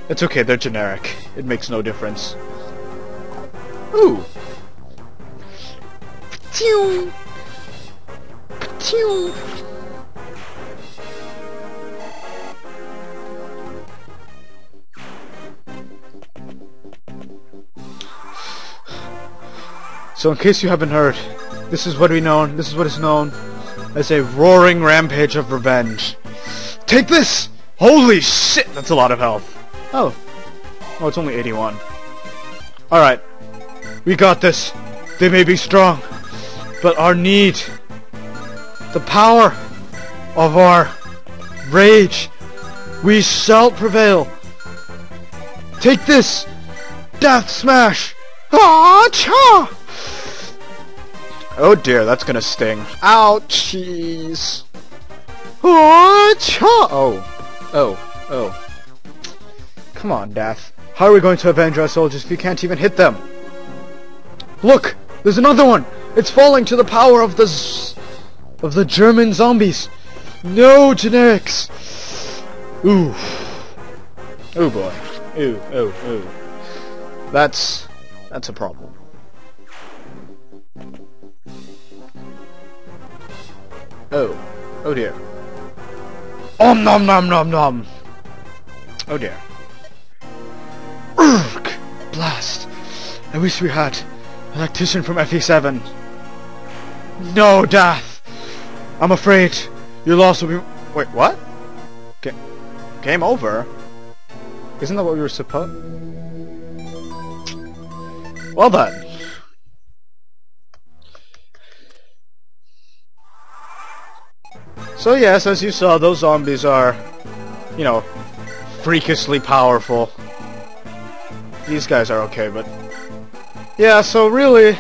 It's okay, they're generic. It makes no difference. Ooh. Pachoo. Pachoo. So in case you haven't heard, this is what is known as a roaring rampage of revenge. Take this! Holy shit, that's a lot of health. Oh, it's only 81. Alright, we got this. They may be strong, but our need, the power of our rage, we shall prevail. Take this! Death Smash! Ah-cha! Oh dear, that's gonna sting. Ouchies! Ah-cha! Oh. Come on, Death. How are we going to avenge our soldiers if you can't even hit them? Look! There's another one! It's falling to the power of the German zombies! No generics! Ooh. Oh boy. Ooh. That's a problem. Oh dear. Om nom nom nom nom. Oh dear. Urgh! Blast! I wish we had an electrician from FE7. No, Death! I'm afraid your loss will be... Wait, what? Game over? Isn't that what we were supposed... Well then. So yes, as you saw, those zombies are, you know, freakishly powerful. These guys are okay, but... Yeah, so really,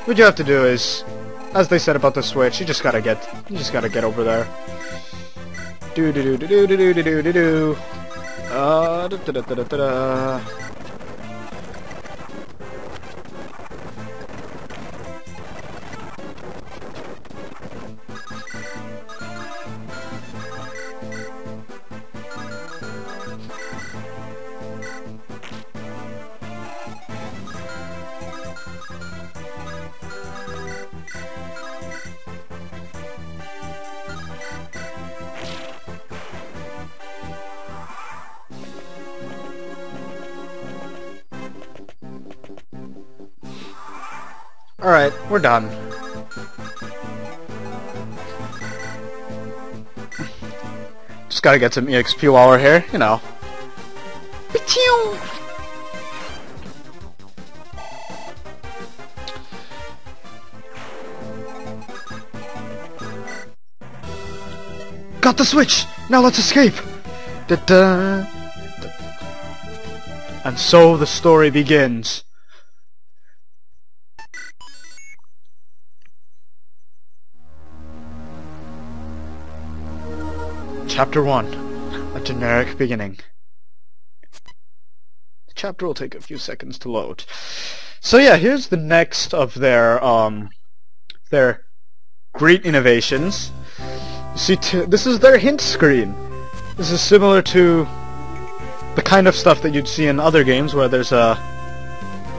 what you have to do is, as they said about the Switch, you just gotta get over there. Do do do do do do do do do do. Da da da da da da. Alright, we're done. Just gotta get some EXP while we're here, you know. Got the switch! Now let's escape! Da-da. And so the story begins. Chapter 1. A generic beginning. The chapter will take a few seconds to load. So yeah, here's the next of their great innovations. You see, this is their hint screen. This is similar to the kind of stuff that you'd see in other games where there's a...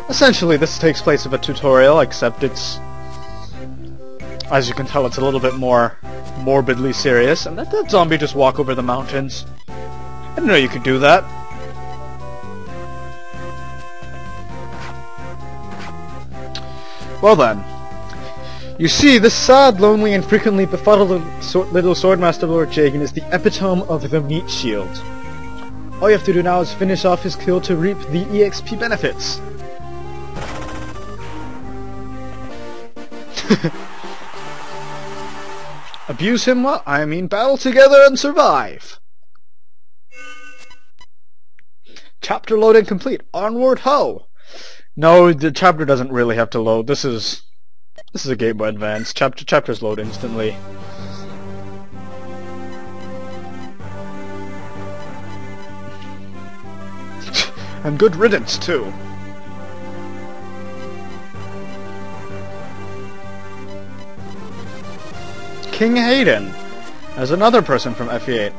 Essentially, this takes place of a tutorial, except it's... As you can tell, it's a little bit more morbidly serious, and let that zombie just walk over the mountains. I didn't know you could do that. Well then. You see, this sad, lonely, and frequently befuddled little Swordmaster Lord Jagan is the epitome of the meat shield. All you have to do now is finish off his kill to reap the EXP benefits. Abuse him? What? I mean, battle together and survive. Chapter loading complete. Onward ho! No, the chapter doesn't really have to load. This is a Game Boy Advance. Chapters load instantly. And good riddance too. King Hayden, as another person from FE8.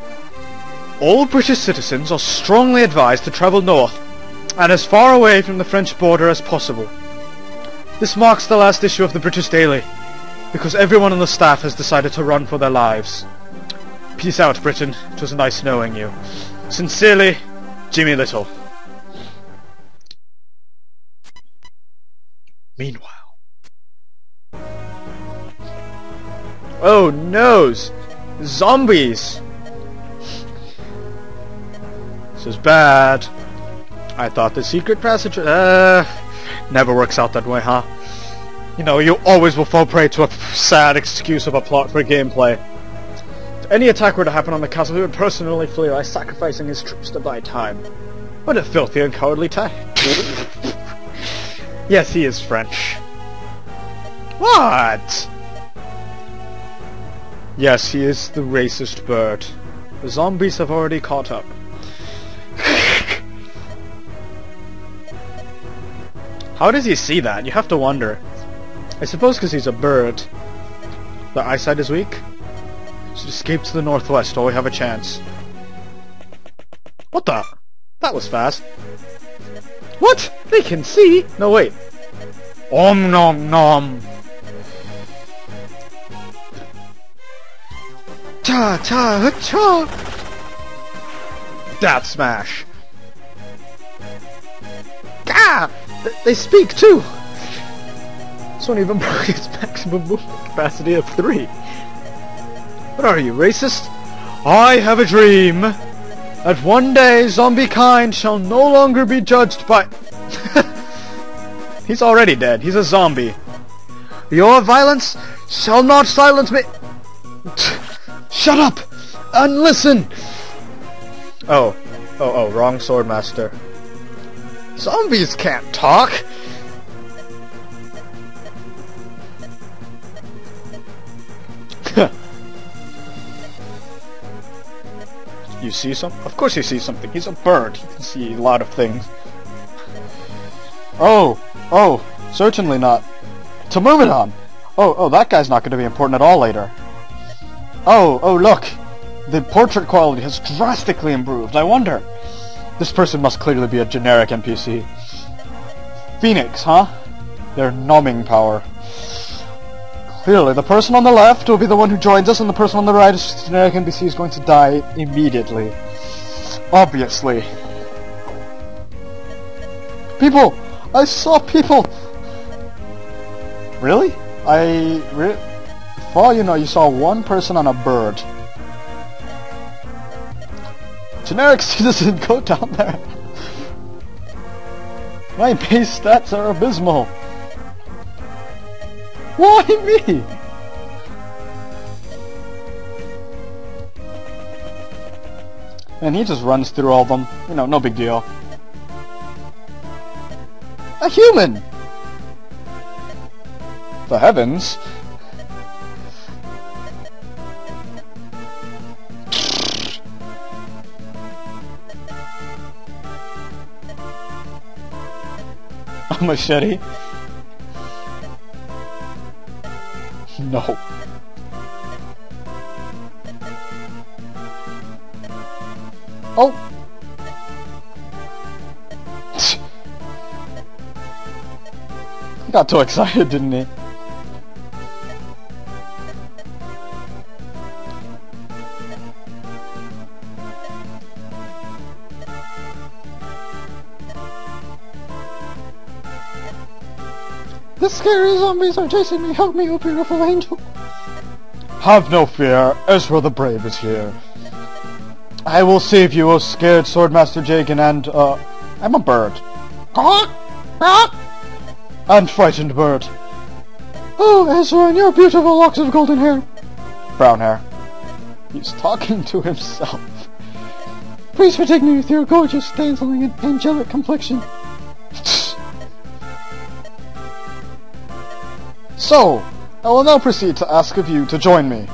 All British citizens are strongly advised to travel north, and as far away from the French border as possible. This marks the last issue of the British Daily, because everyone on the staff has decided to run for their lives. Peace out, Britain. It was nice knowing you. Sincerely, Jimmy Little. Meanwhile... Oh, noes! Zombies! This is bad. I thought the secret passage... never works out that way, huh? You know, you always will fall prey to a sad excuse of a plot for gameplay. If any attack were to happen on the castle, he would personally flee by sacrificing his troops to buy time. What a filthy and cowardly Yes, he is French. What? Yes, he is the racist bird. The zombies have already caught up. How does he see that? You have to wonder. I suppose because he's a bird. The eyesight is weak? Should escape to the northwest while we have a chance. What the? That was fast. What? They can see. No, wait. Om nom nom. Cha cha cha. That smash. Ah! They speak too. This one even broke its maximum movement capacity of 3. What are you, racist? I have a dream that one day zombie kind shall no longer be judged by... He's already dead. He's a zombie. Your violence shall not silence me. Shut up and listen. Oh, wrong swordmaster. Zombies can't talk. You see something? Of course you see something. He's a bird. He can see a lot of things. Oh, certainly not. To Myrmidon! Oh, that guy's not going to be important at all later. Oh, look! The portrait quality has drastically improved. I wonder. This person must clearly be a generic NPC. Phoenix, huh? Their numbing power. Clearly, the person on the left will be the one who joins us, and the person on the right is a generic NPC is going to die immediately. Obviously. People! I saw people! Really? For all you know, you saw one person on a bird. Generic citizen, go down there. My base stats are abysmal. Why me? And he just runs through all of them. You know, no big deal. A human! The heavens? A machete? No. Oh! He got too excited, didn't he? The scary zombies are chasing me. Help me, you beautiful angel. Have no fear. Ezra the Brave is here. I will save you, O scared Swordmaster Jagan, and, I'm a bird. And frightened bird. Oh, Ezra, and your beautiful locks of golden hair. Brown hair. He's talking to himself. Please protect me with your gorgeous, dazzling, and angelic complexion. So, I will now proceed to ask of you to join me.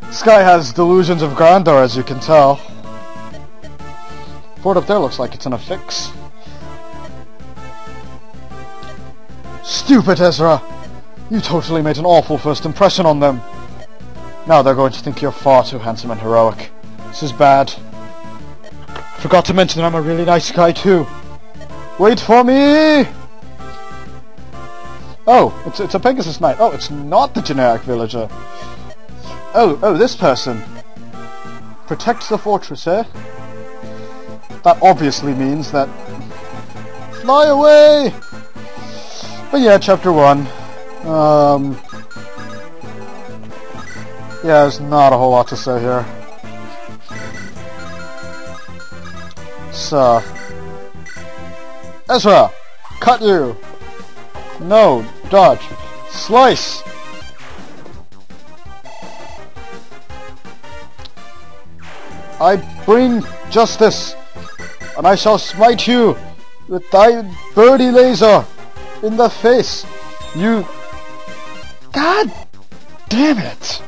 This guy has delusions of grandeur, as you can tell. Fort up there looks like it's in a fix. Stupid Ezra! You totally made an awful first impression on them. Now they're going to think you're far too handsome and heroic. This is bad. Forgot to mention that I'm a really nice guy too. Wait for me! Oh, it's a Pegasus Knight. Oh, it's not the generic villager. Oh, this person. Protect the fortress, eh? That obviously means that... Fly away! But yeah, chapter 1. Yeah, there's not a whole lot to say here. So... Ezra! Cut you! No, dodge. Slice! I bring justice, and I shall smite you with thy birdie laser in the face. You... God damn it!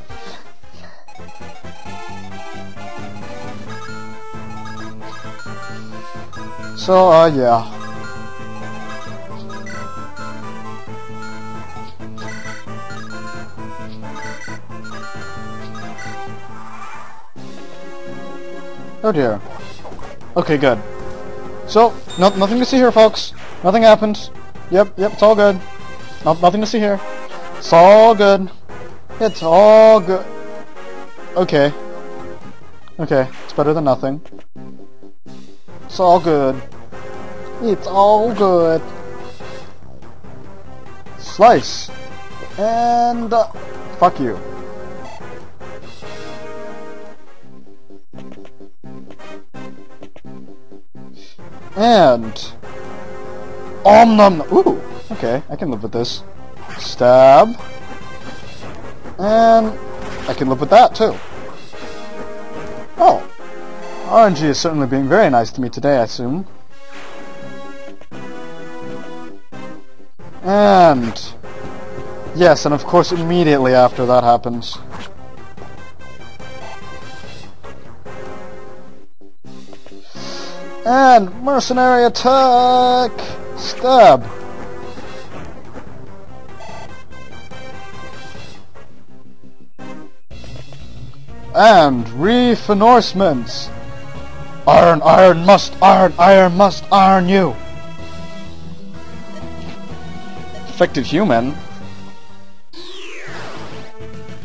So, yeah. Oh dear. Okay, good. So, nothing to see here, folks. Nothing happened. Yep, it's all good. Nothing to see here. It's all good. It's all good. Okay. Okay, it's better than nothing. It's all good. It's all good. Slice. And... fuck you. And... Om nom. Ooh, okay, I can live with this. Stab. And I can live with that too. Oh. RNG is certainly being very nice to me today, I assume. And... yes, and of course immediately after that happens. And mercenary attack! Stab! And reinforcements! Iron, iron must iron you! Effective human?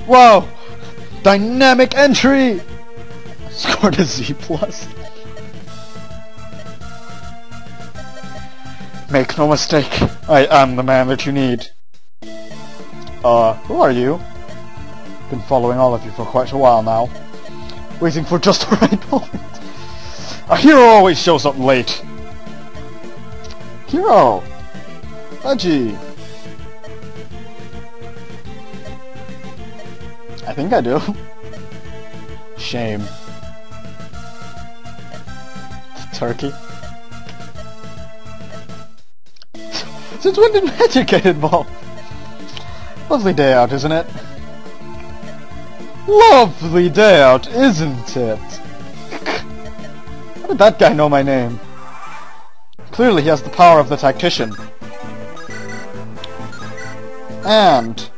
Whoa! Dynamic entry! Scored a Z+. Make no mistake, I am the man that you need. Who are you? Been following all of you for quite a while now. Waiting for just the right moment. A hero always shows up late. Hero! Budgie! I think I do. Shame. Turkey? Since when did magic get involved? Lovely day out, isn't it? Lovely day out, isn't it? How did that guy know my name? Clearly he has the power of the tactician. And...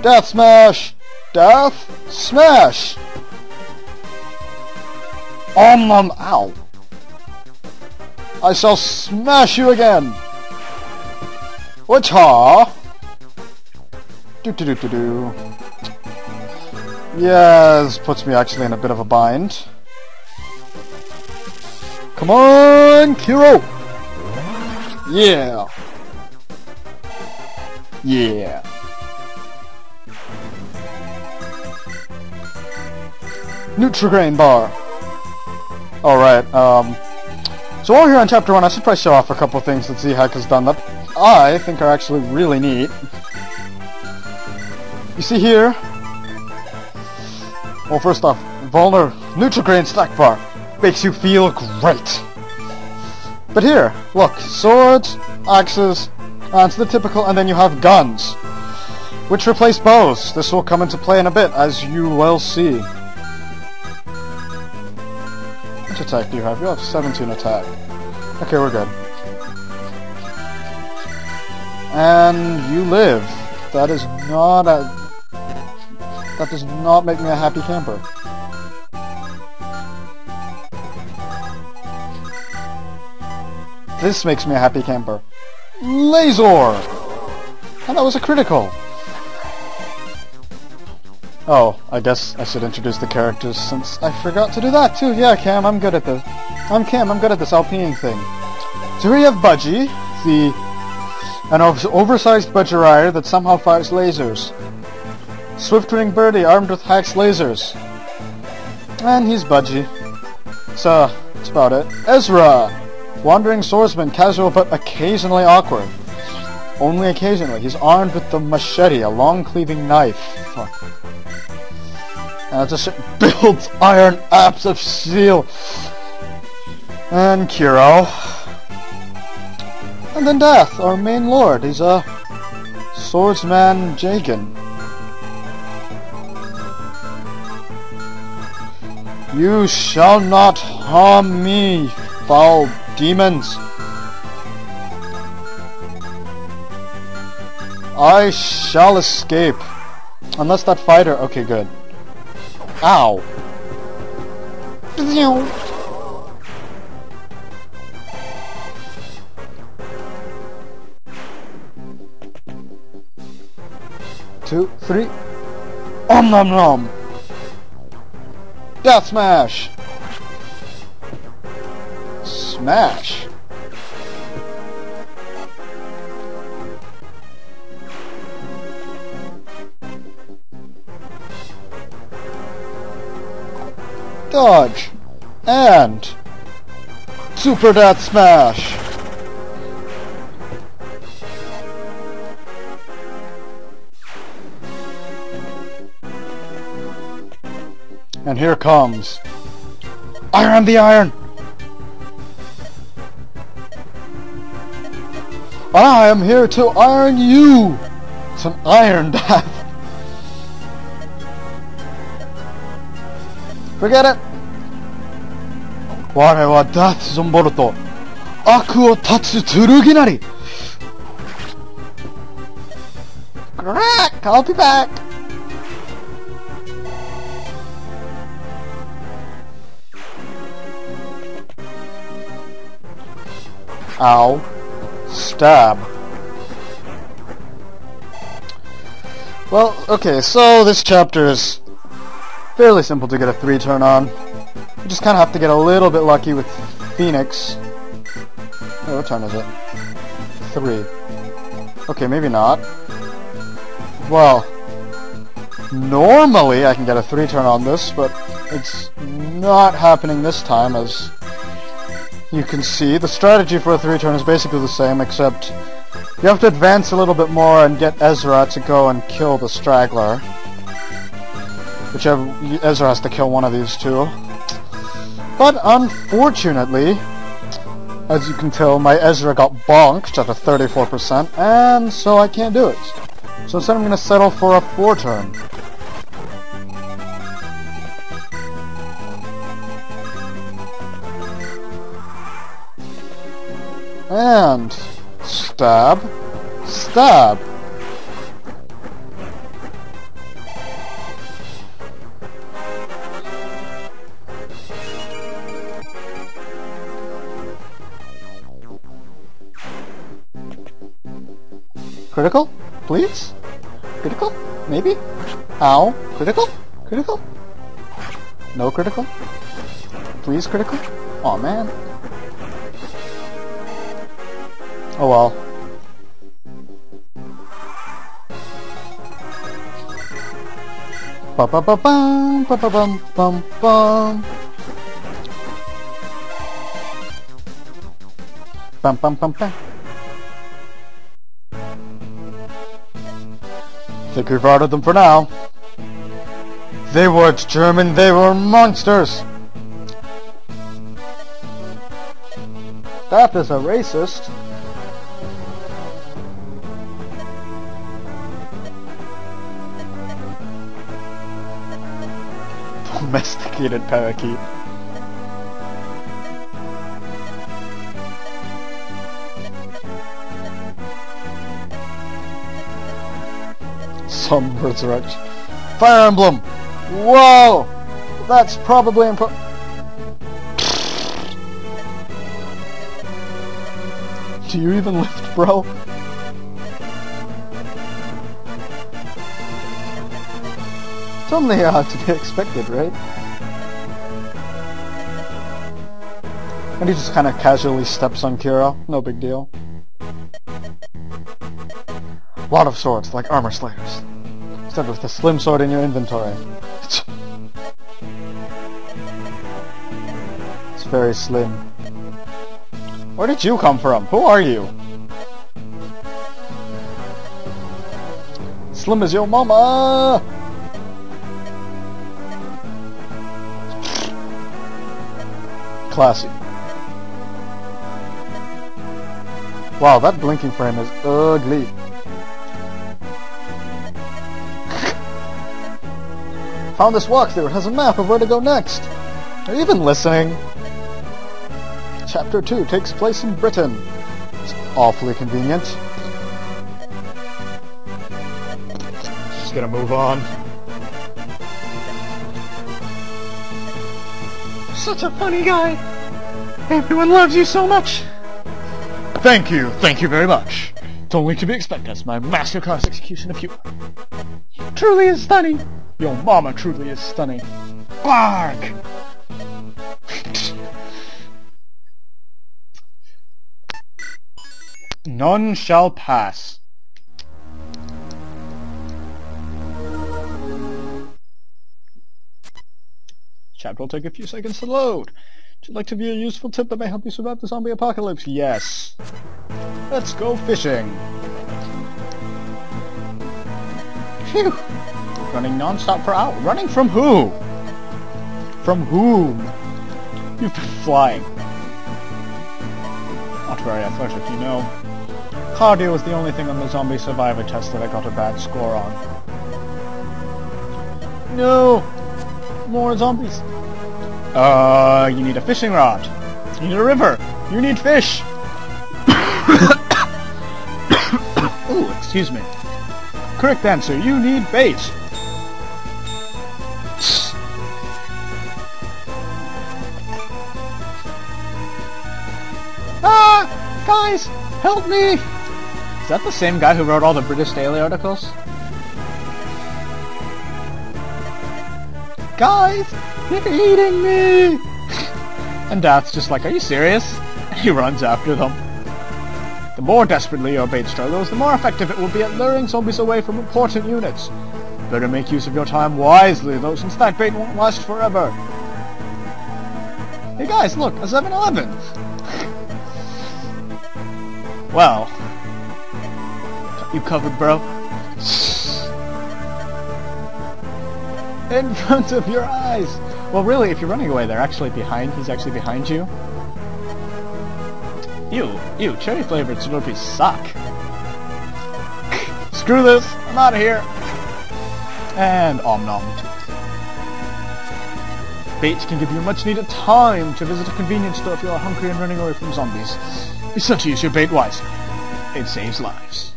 Death Smash! Death Smash! Ow! I shall smash you again! Whatcha? Do. Yeah, this puts me actually in a bit of a bind. Come on, Kiro! Yeah! Yeah! Nutrigrain bar! Alright, so while we're here on Chapter 1, I should probably show off a couple things that Z-Hack has done that I think are actually really neat. You see here? Well, first off, Nutrigrain Stack Bar makes you feel great. But here, look, swords, axes, and the typical, and then you have guns, which replace bows. This will come into play in a bit, as you will see. Which attack do you have? You have 17 attack. Okay, we're good. And you live. That is not a... that does not make me a happy camper. This makes me a happy camper. Laser! And that was a critical. Oh, I guess I should introduce the characters since I forgot to do that too. Yeah, Cam, I'm good at this. I'm good at this Alpine thing. So here you have Budgie, an oversized Budgerier that somehow fires lasers. Swift-wing Birdie armed with Hack's lasers. And he's Budgie. So, that's about it. Ezra! Wandering swordsman, casual but occasionally awkward. Only occasionally. He's armed with the machete, a long cleaving knife. Fuck. And just builds iron apps of steel. And Kiro. And then Death, our main lord. He's a swordsman Jagan. You shall not harm me, foul demons. I shall escape. Unless that fighter... okay, good. Ow. 2, 3. Om nom nom! Death smash! Smash! Dodge! And... Super Death Smash! And here comes... Iron the Iron! I am here to iron you! It's an iron death! Forget it! 我はダーツ・ゾンボルト、悪を断つ剣なり。Crack! I'll be back! Ow. Stab. Well, okay, so this chapter is fairly simple to get a 3 turn on. You just kind of have to get a little bit lucky with Phoenix. Oh, what turn is it? 3. Okay, maybe not. Well, normally I can get a 3 turn on this, but it's not happening this time, as you can see. The strategy for a 3 turn is basically the same, except you have to advance a little bit more and get Ezra to go and kill the straggler. Whichever, Ezra has to kill one of these two. But unfortunately, as you can tell, my Ezra got bonked at a 34%, and so I can't do it. So instead I'm going to settle for a 4 turn. And stab, stab. Critical? Please? Critical? Maybe? Ow. Critical? Critical? No critical? Please critical? Aw, man. Oh well. Ba ba ba bum ba ba bum bum bum. Bum bum bum bum. Think we've routed them for now. They weren't German, they were monsters! That is a racist. Domesticated parakeet. Some resurrection. Fire Emblem! Whoa! That's probably Do you even lift, bro? It's only to be expected, right? And he just kind of casually steps on Kira. No big deal. Lot of swords, like armor slayers. Instead with the slim sword in your inventory. It's very slim. Where did you come from? Who are you? Slim as your mama! Classy. Wow, that blinking frame is ugly. Found this walkthrough. It has a map of where to go next. Are you even listening? Chapter 2 takes place in Britain. It's awfully convenient. Just gonna move on. Such a funny guy. Everyone loves you so much. Thank you very much. It's only to be expected as my masterclass execution of humor. truly is stunning! Your mama truly is stunning. Bark! None shall pass. Chapter will take a few seconds to load. Would you like to view a useful tip that may help you survive the zombie apocalypse? Yes. Let's go fishing. Phew. Running non-stop for hours. Running from who? From whom? You've been flying. Not very athletic, you know. Cardio was the only thing on the zombie survivor test that I got a bad score on. No! More zombies. You need a fishing rod. You need a river. You need fish. Ooh, excuse me. Correct answer, you need bait. Ah! Guys, help me! Is that the same guy who wrote all the British Daily articles? Guys, they're eating me! And Death's just like, are you serious? And he runs after them. The more desperately your bait struggles, the more effective it will be at luring zombies away from important units. Better make use of your time wisely, though, since that bait won't last forever. Hey guys, look, a 7-Eleven! Well, you covered, bro. In front of your eyes! Well, really, if you're running away, they're actually behind. He's actually behind you. Ew, cherry-flavored Slurpees suck. Screw this, I'm out of here. And om nom. Bait can give you much-needed time to visit a convenience store if you are hungry and running away from zombies. Be sure to use your bait wisely. It saves lives.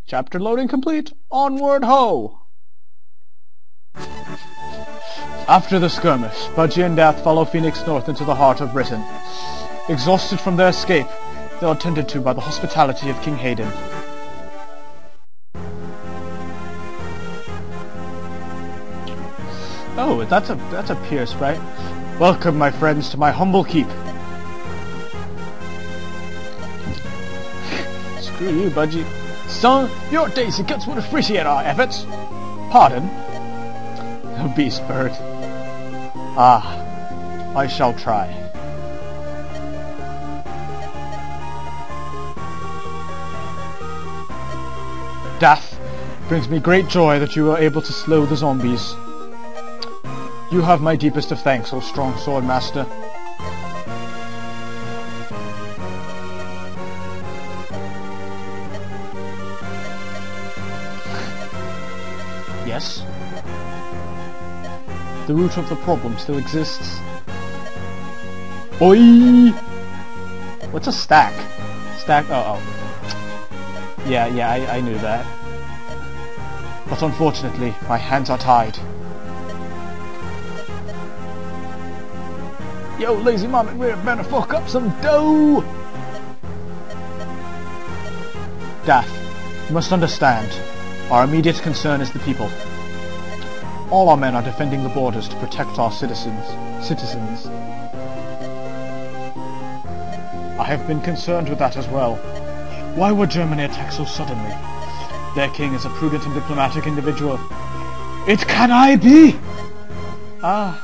Chapter loading complete. Onward ho! After the skirmish, Budgie and Death follow Phoenix north into the heart of Britain. Exhausted from their escape, they are attended to by the hospitality of King Hayden. Oh, that's a Pierce, right? Welcome, my friends, to my humble keep. Screw you, Budgie. Son, your Daisy Cuts would appreciate our efforts. Pardon? A beast bird. Ah, I shall try. Death, brings me great joy that you were able to slow the zombies. You have my deepest of thanks, O strong sword master. Yes? The root of the problem still exists. Oi! What's a stack? Stack? Oh. Yeah, I knew that. But unfortunately, my hands are tied. Yo, lazy mom, we better fuck up some dough! Death, you must understand. Our immediate concern is the people. All our men are defending the borders to protect our citizens. I have been concerned with that as well. Why would Germany attack so suddenly? Their king is a prudent and diplomatic individual. It can I be? Ah,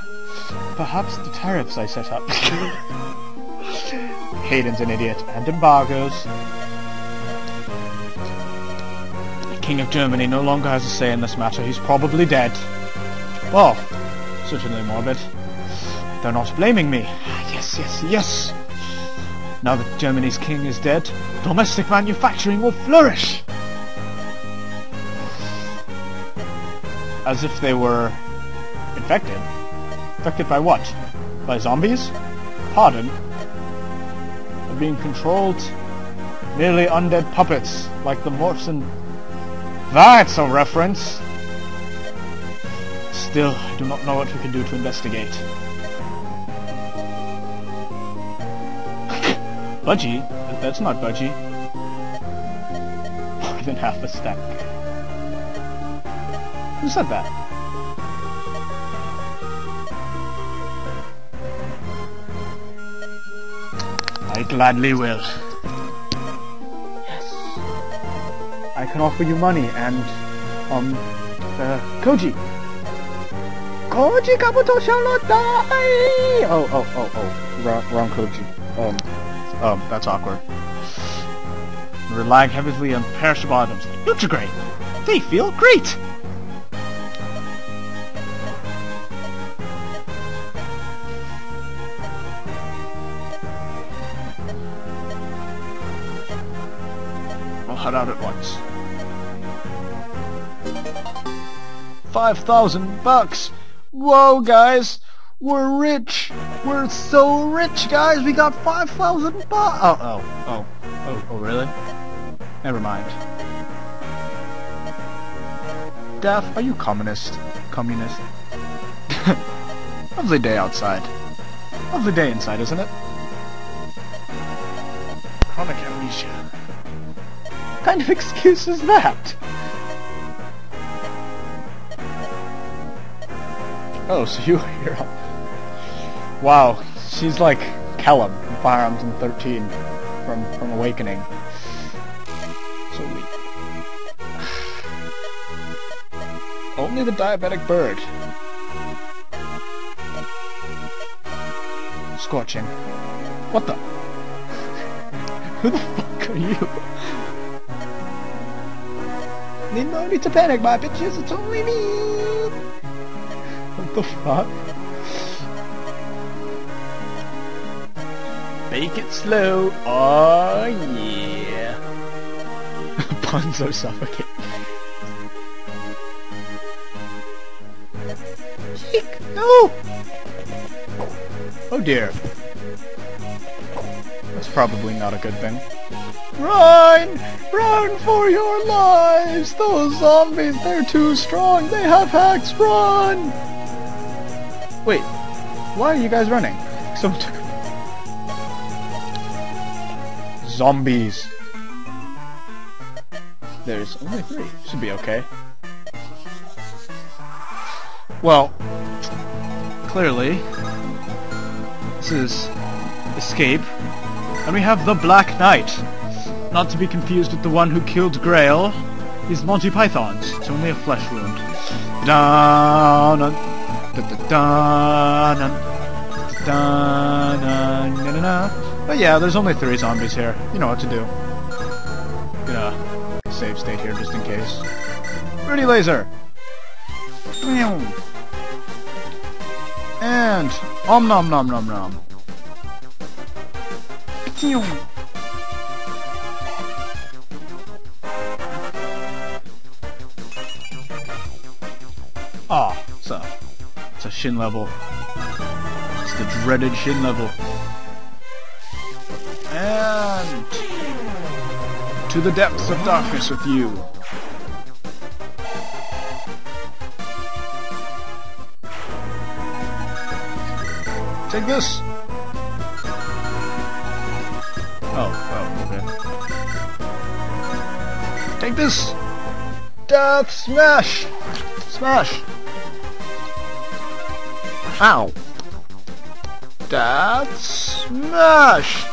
perhaps the tariffs I set up. Hayden's an idiot, and embargoes. The King of Germany no longer has a say in this matter. He's probably dead. Well, certainly morbid. They're not blaming me. Yes. Now that Germany's king is dead, domestic manufacturing will flourish! As if they were infected. Infected by what? By zombies? Pardon? They're being controlled? Merely undead puppets, like the Morse and... That's a reference! Still, I do not know what we can do to investigate. Budgie? That's not Budgie. More than half a stack. Who said that? I gladly will. Yes. I can offer you money and, Koji. Koji kabuto shall not die! Wrong Koji. That's awkward. Relying heavily on perishable items. Nutri-Grain! They feel great! I'll head out at once. 5,000 bucks! Whoa, guys! We're rich! We're so rich, guys! We got 5,000 bucks! Oh, really? Never mind. Daff, are you communist? Communist? Lovely day outside. Lovely day inside, isn't it? Chronic amnesia. What kind of excuse is that? Oh, so you were here. Wow, she's like Kellum from Fire Emblem 13 from Awakening. So weak. Only the diabetic bird. Scorching. What the? Who the fuck are you? Need no need to panic, my bitches. It's only me. What the fuck? Make it slow. Oh yeah. Ponzo suffocate. No! Oh dear. That's probably not a good thing. Run! Run for your lives! Those zombies, they're too strong! They have hacks! Run! Wait, why are you guys running? Someone took... Zombies. There's only 3. Should be okay. Well, clearly, this is escape. And we have the Black Knight. Not to be confused with the one who killed Grail. He's Monty Python's. It's only a flesh wound. But yeah, there's only 3 zombies here. You know what to do. Gonna save state here just in case. Rudy Laser! And om nom nom nom nom. Ah, it's a shin level. It's the dreaded shin level. And to the depths of darkness with you. Take this! Oh, okay. Take this! Death smash! Smash! Ow! Death smash!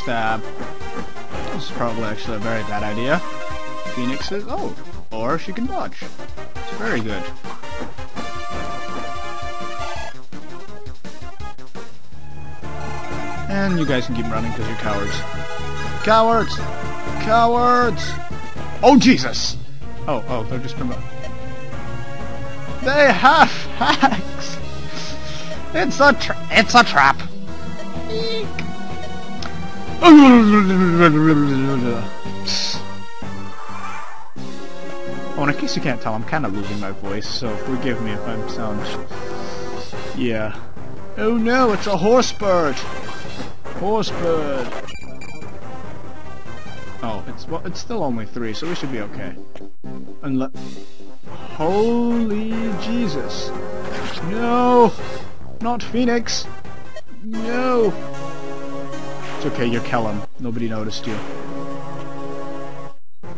Stab. This is probably actually a very bad idea. Phoenix is... oh! Or she can dodge. It's very good. And you guys can keep running because you're cowards. Cowards! Cowards! Oh, Jesus! Oh, they're just promoting. They have hacks! It's a trap! Eek. Oh, and in case you can't tell, I'm kind of losing my voice, so forgive me if I sound... yeah. Oh no, it's a horse bird! Horse bird! Oh, it's still only 3, so we should be okay. Unless... holy Jesus! No! Not Phoenix! No! It's okay, you're Kellum. Nobody noticed you.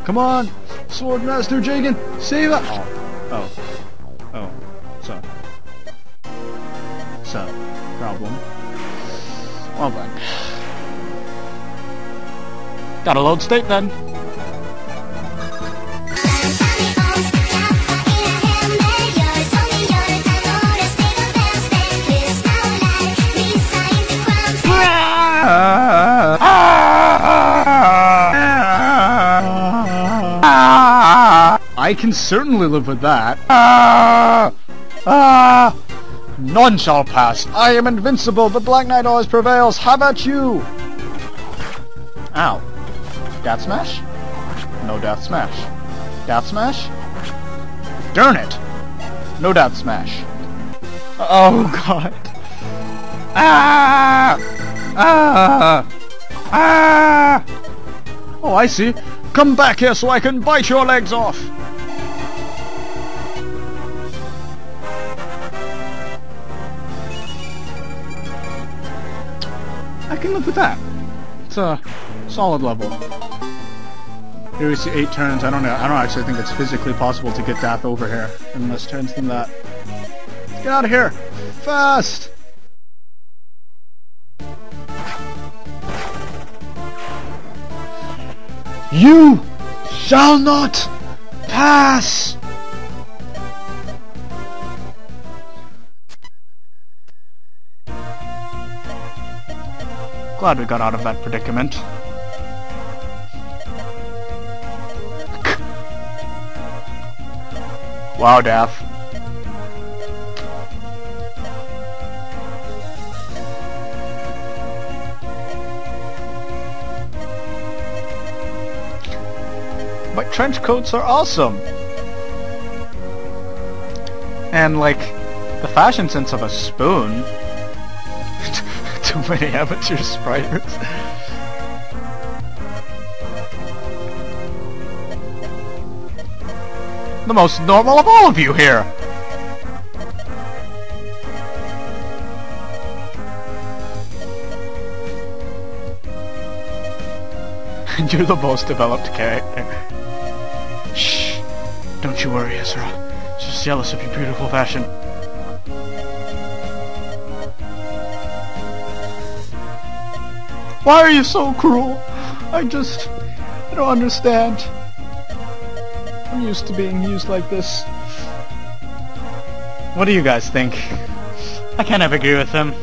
Come on! Swordmaster Jagan! Save it! Oh. Oh. So. Problem. Well then. Gotta load state then. I can certainly live with that. None shall pass. I am invincible. The Black Knight always prevails. How about you? Ow. Death Smash? No Death Smash. Death Smash? Darn it! No Death Smash. Oh god. Oh, I see. Come back here so I can bite your legs off. I can live with that. It's a solid level. Here we see 8 turns. I don't actually think it's physically possible to get Death over here in less turns than that. Get out of here! Fast! You shall not pass! Glad we got out of that predicament. Wow, Death. But trench coats are awesome! And, like, the fashion sense of a spoon. Too many amateur spiders. The most normal of all of you here! And you're the most developed character. Shh! Don't you worry, Ezra. Just jealous of your beautiful fashion. Why are you so cruel? I don't understand. I'm used to being used like this. What do you guys think? I kind of agree with him.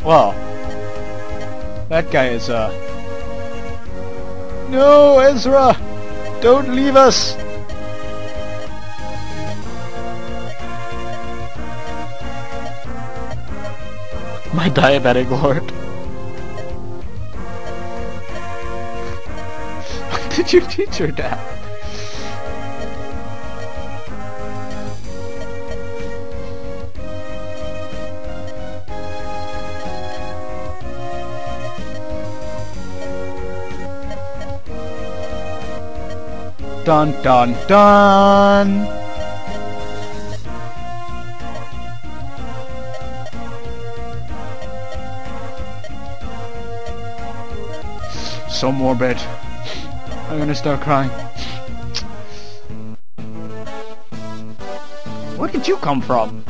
Well, that guy is, No, Ezra! Don't leave us! My diabetic lord. What did you teach your dad? Dun dun dun! So morbid. I'm gonna start crying. Where did you come from?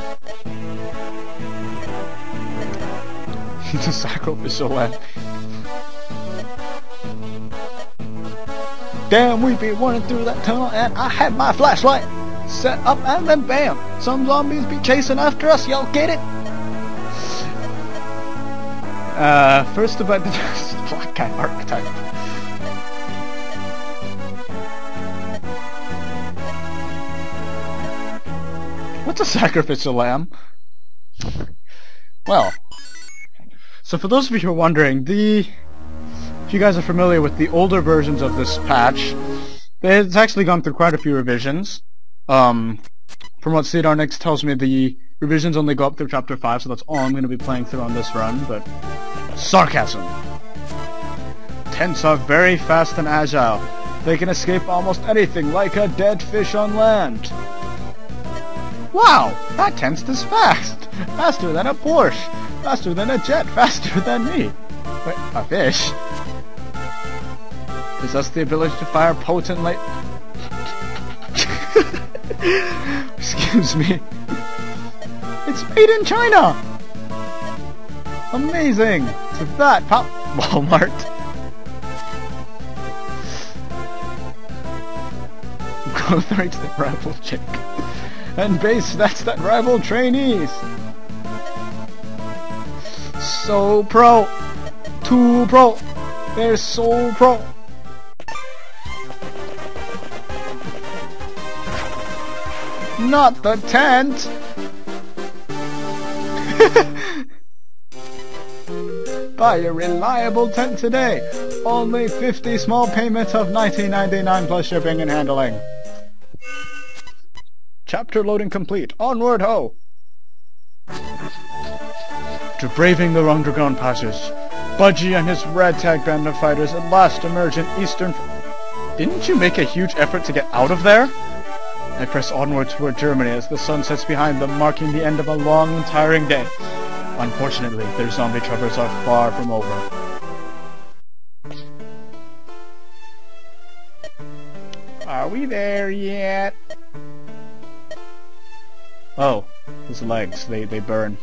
The sacrificial lamb. Damn, we be running through that tunnel and I had my flashlight set up and then bam! Some zombies be chasing after us, y'all get it? First about the black guy archetype. What's a sacrificial lamb? Well, so for those of you who are wondering, if you guys are familiar with the older versions of this patch, it's actually gone through quite a few revisions. From what Cedar Nix tells me, the revisions only go up through Chapter 5, so that's all I'm going to be playing through on this run, but... Sarcasm! Tents are very fast and agile. They can escape almost anything, like a dead fish on land. Wow, that tends is fast. Faster than a Porsche. Faster than a jet. Faster than me. Wait, a fish? Possess the ability to fire potent light... Excuse me. It's made in China! Amazing! So that pop... Walmart. Growth rates that rival chick. And base stats that rival trainees. So pro. Too pro. They're so pro. Not the tent! Buy a reliable tent today! Only 50 small payments of $19.99 plus shipping and handling. Chapter loading complete. Onward ho! To braving the underground passage, Budgie and his ragtag band of fighters at last emerge in eastern... Didn't you make a huge effort to get out of there? I press onward toward Germany as the sun sets behind them, marking the end of a long and tiring day. Unfortunately, their zombie troubles are far from over. Are we there yet? Oh, his legs, they burn.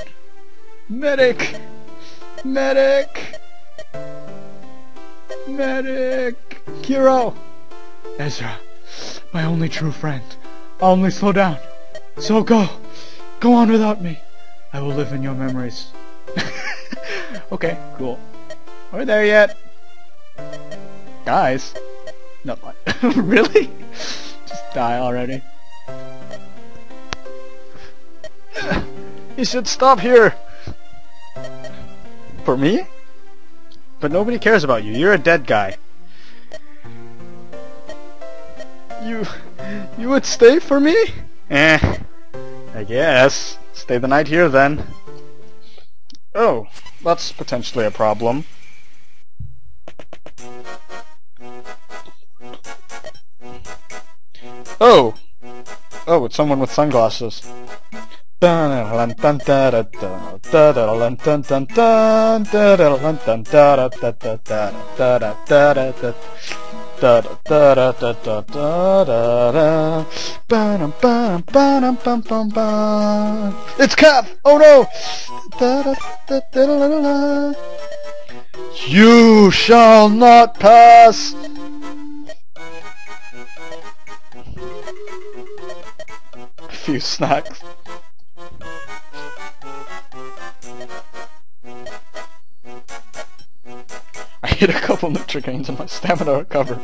Medic! Medic! Medic! Kiro! Ezra, my only true friend. I'll only slow down. So go! Go on without me. I will live in your memories. Okay, cool. Are we there yet? Guys? No, what? Really? Just die already. You should stop here! For me? But nobody cares about you. You're a dead guy. You would stay for me? I guess. Stay the night here then. Oh, that's potentially a problem. Oh! Oh, it's someone with sunglasses. It's Cap! Oh no! You shall not pass! A few snacks. I hit a couple Nutrigrains and my stamina recovered.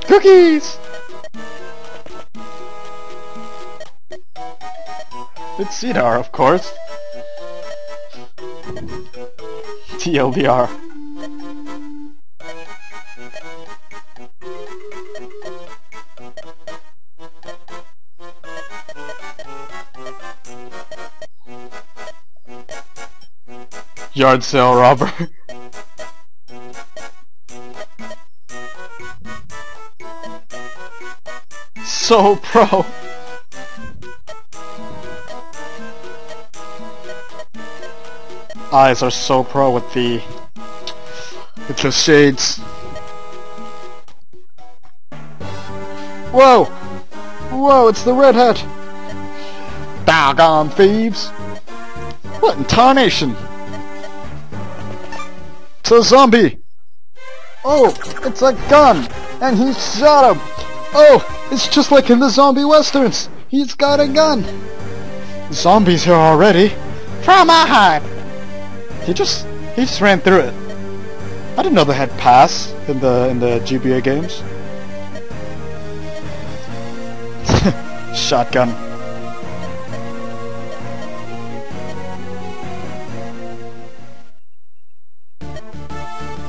Cookies! It's Cedar, of course. TLDR. Yard sale robber. So pro. Eyes are so pro with the shades. Whoa! Whoa, it's the Red Hat! Doggone thieves! What in tarnation? It's a zombie! Oh, it's a gun! And he shot him! Oh, it's just like in the zombie westerns! He's got a gun! Zombies here already! Trauma hide! He just ran through it. I didn't know they had pass in the GBA games. Shotgun.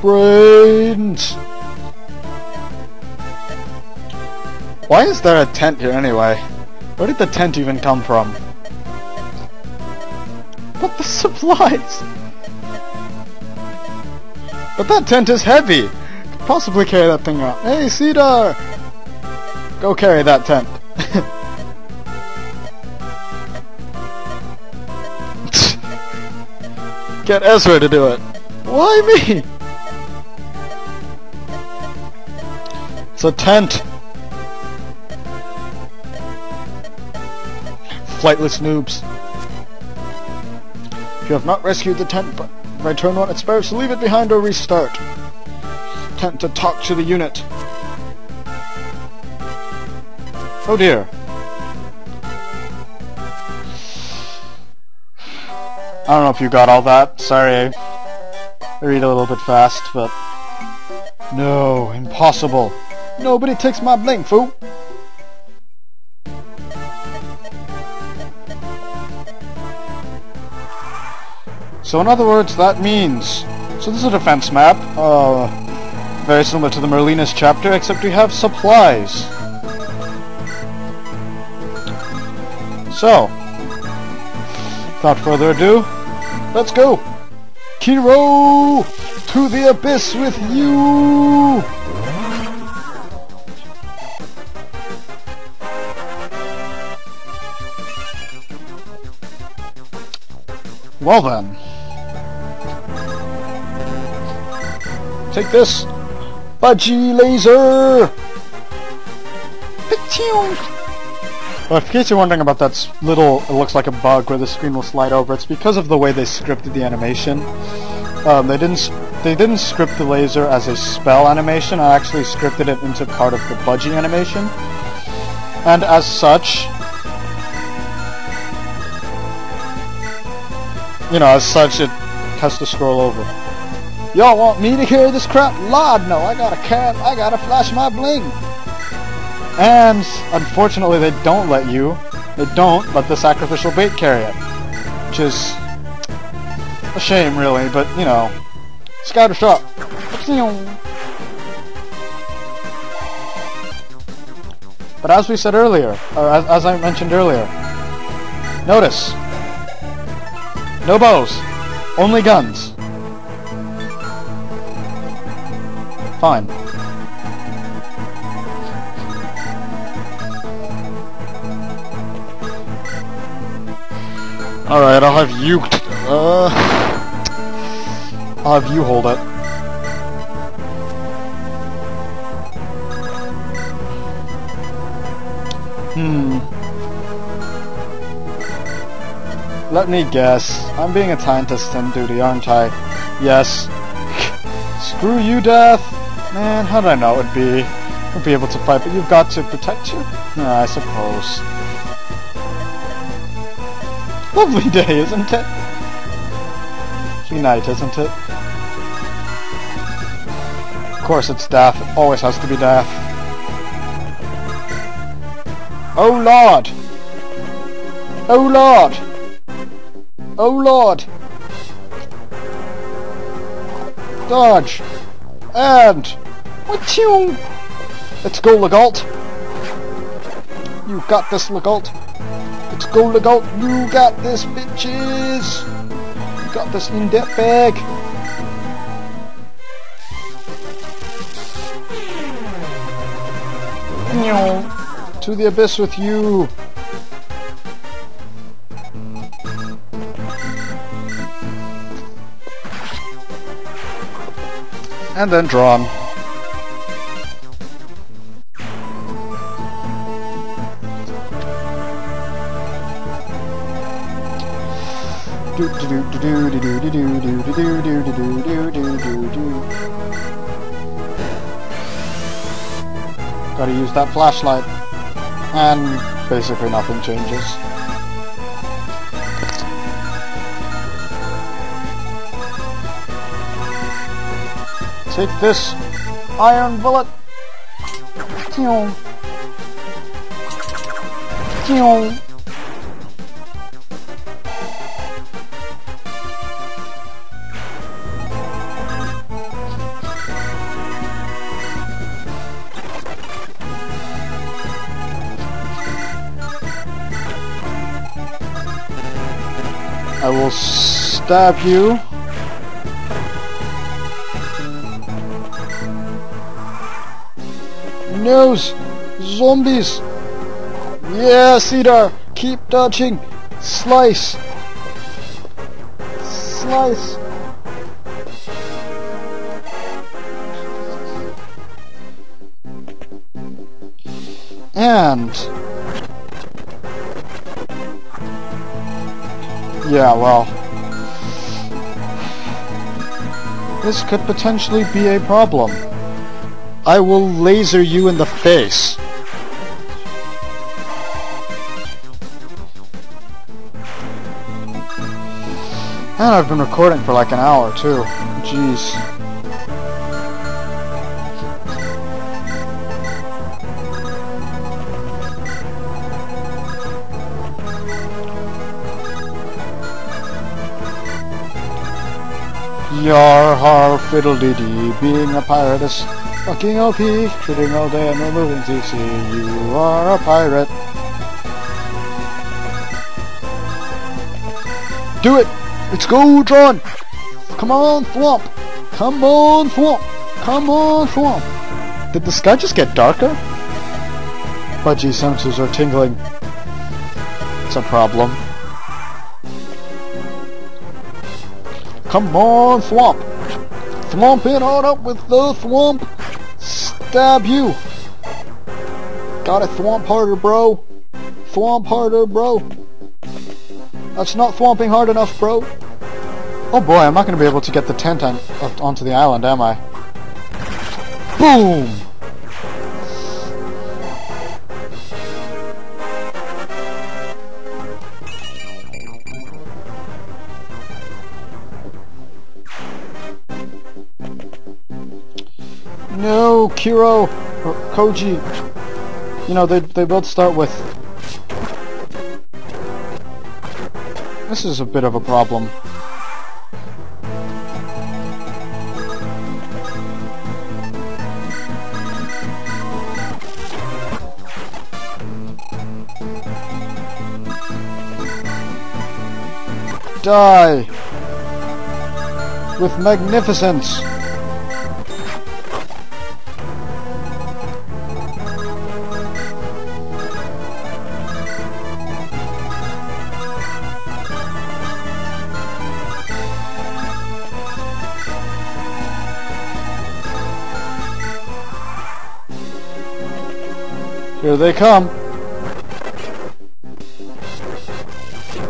Brains! Why is there a tent here anyway? Where did the tent even come from? But the supplies! But that tent is heavy! Could possibly carry that thing out. Hey, Cedar! Go carry that tent. Get Ezra to do it. Why me? It's a tent. Flightless noobs. If you have not rescued the tent by turn on its spirits, leave it behind or restart. Tent to talk to the unit. Oh dear. I don't know if you got all that. Sorry, I read a little bit fast, but... No, impossible. Nobody takes my bling, fool. So in other words, that means... So this is a defense map. Very similar to the Merlinus chapter, except we have supplies. So, without further ado, let's go! Kiro! To the abyss with you! Well then. Take this! Budgie laser! Well, in case you're wondering about that little, it looks like a bug where the screen will slide over, it's because of the way they scripted the animation. They didn't script the laser as a spell animation, I actually scripted it into part of the budgie animation. And as such, it has to scroll over. Y'all want me to carry this crap? Lord, no, I gotta flash my bling. And, unfortunately, they don't let let the sacrificial bait carry it. Which is a shame, really, but, scatter shot. But as we said earlier, or as I mentioned earlier, notice, no bows, only guns. Fine. Alright, I'll have you hold it. Let me guess. I'm being a scientist on duty, aren't I? Yes. Screw you, Death! Man, how did I know it'd be? I'll be able to fight, but you've got to protect you? I suppose. Lovely day, isn't it? Lovely night, isn't it? Of course it's Daff. It always has to be Daff. Oh Lord! Oh Lord! Oh Lord! Dodge! And... Wachoo! Let's go, Legault! You got this, Legault! Let's go, Legault! You got this, bitches! You got this in that bag! To the abyss with you! And then drawn. Gotta use that flashlight. And basically nothing changes. Take this iron bullet. will stab you. Nose! Zombies! Yeah, Cedar! Keep dodging! Slice! Slice! And... yeah, well... this could potentially be a problem. I will laser you in the face. And I've been recording for like an hour too. Jeez. Yar har fiddle-dee-dee, being a pirate is fucking OP, shooting all day and removing CC, you are a pirate. Do it! Let's go, Tron! Come on, Thwomp! Come on, Thwomp! Come on, Thwomp! Did the sky just get darker? Budgie sensors are tingling. It's a problem. Come on, Thwomp! Thwomp it on up with the Thwomp! Stab you! Got it, Thwomp harder, bro! Thwomp harder, bro! That's not thwomping hard enough, bro! Oh boy, I'm not gonna be able to get the tent onto the island, am I? Boom! No, Kiro or Koji. You know, they both start with... this is a bit of a problem. Die! With magnificence! Here they come!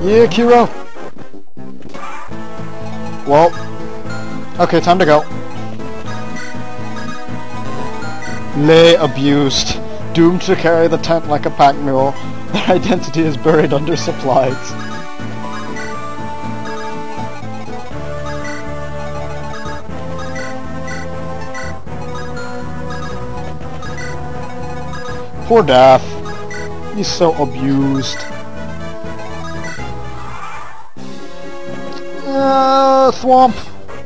Yeah, Kiro! Well, okay, time to go. Lay abused, doomed to carry the tent like a pack mule. Their identity is buried under supplies. Poor Daff. He's so abused. Thwomp!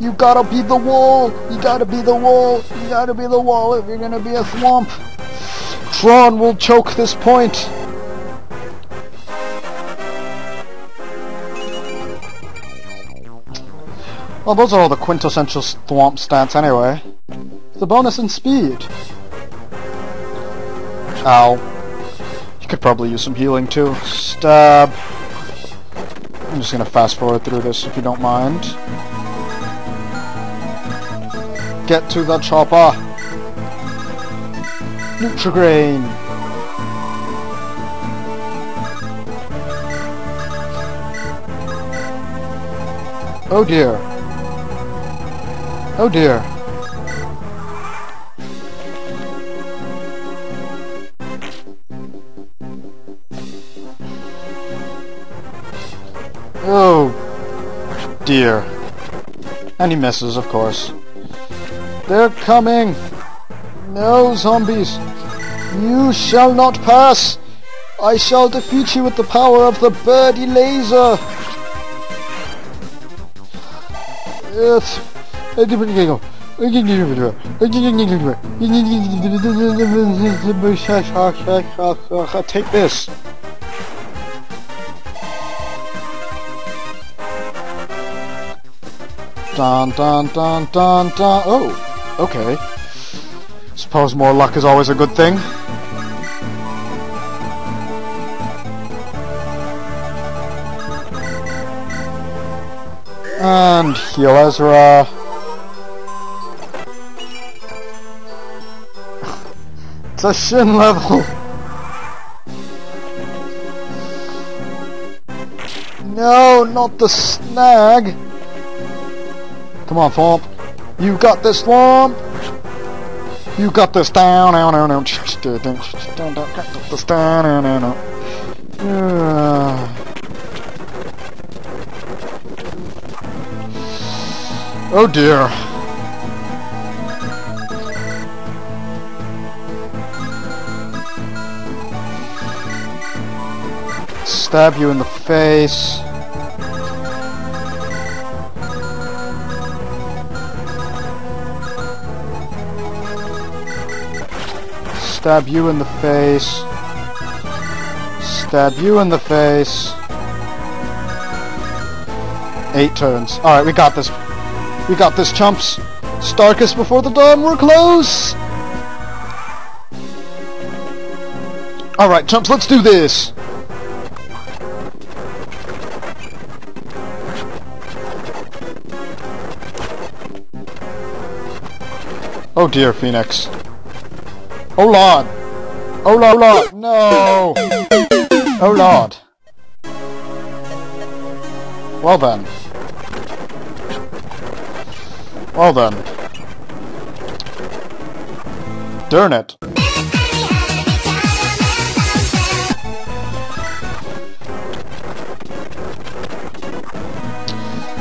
You gotta be the wall! You gotta be the wall! You gotta be the wall if you're gonna be a Thwomp! Tron will choke this point! Well, those are all the quintessential Thwomp stats anyway. The bonus in speed. Ow. You could probably use some healing too. Stab. I'm just gonna fast forward through this if you don't mind. Get to the chopper! Nutrigrain! Oh dear. Oh dear. Oh dear. And he misses, of course. They're coming! No, zombies! You shall not pass! I shall defeat you with the power of the birdie laser! Take this! Dun dun dun dun dun. Oh, okay. Suppose more luck is always a good thing. And heal Ezra. It's a shin level. No, not the snag. Come on, Thwomp. You got this, Thwomp. You got this down, down, down, down. Got this down, down, down, down. Oh dear. Stab you in the face. Stab you in the face. Stab you in the face. 8 turns. Alright, we got this. We got this, chumps. Starkest before the dawn, we're close! Alright, chumps, let's do this! Oh dear, Phoenix. Oh lord! Oh lord, lord! No! Oh lord. Well then. Well then. Darn it.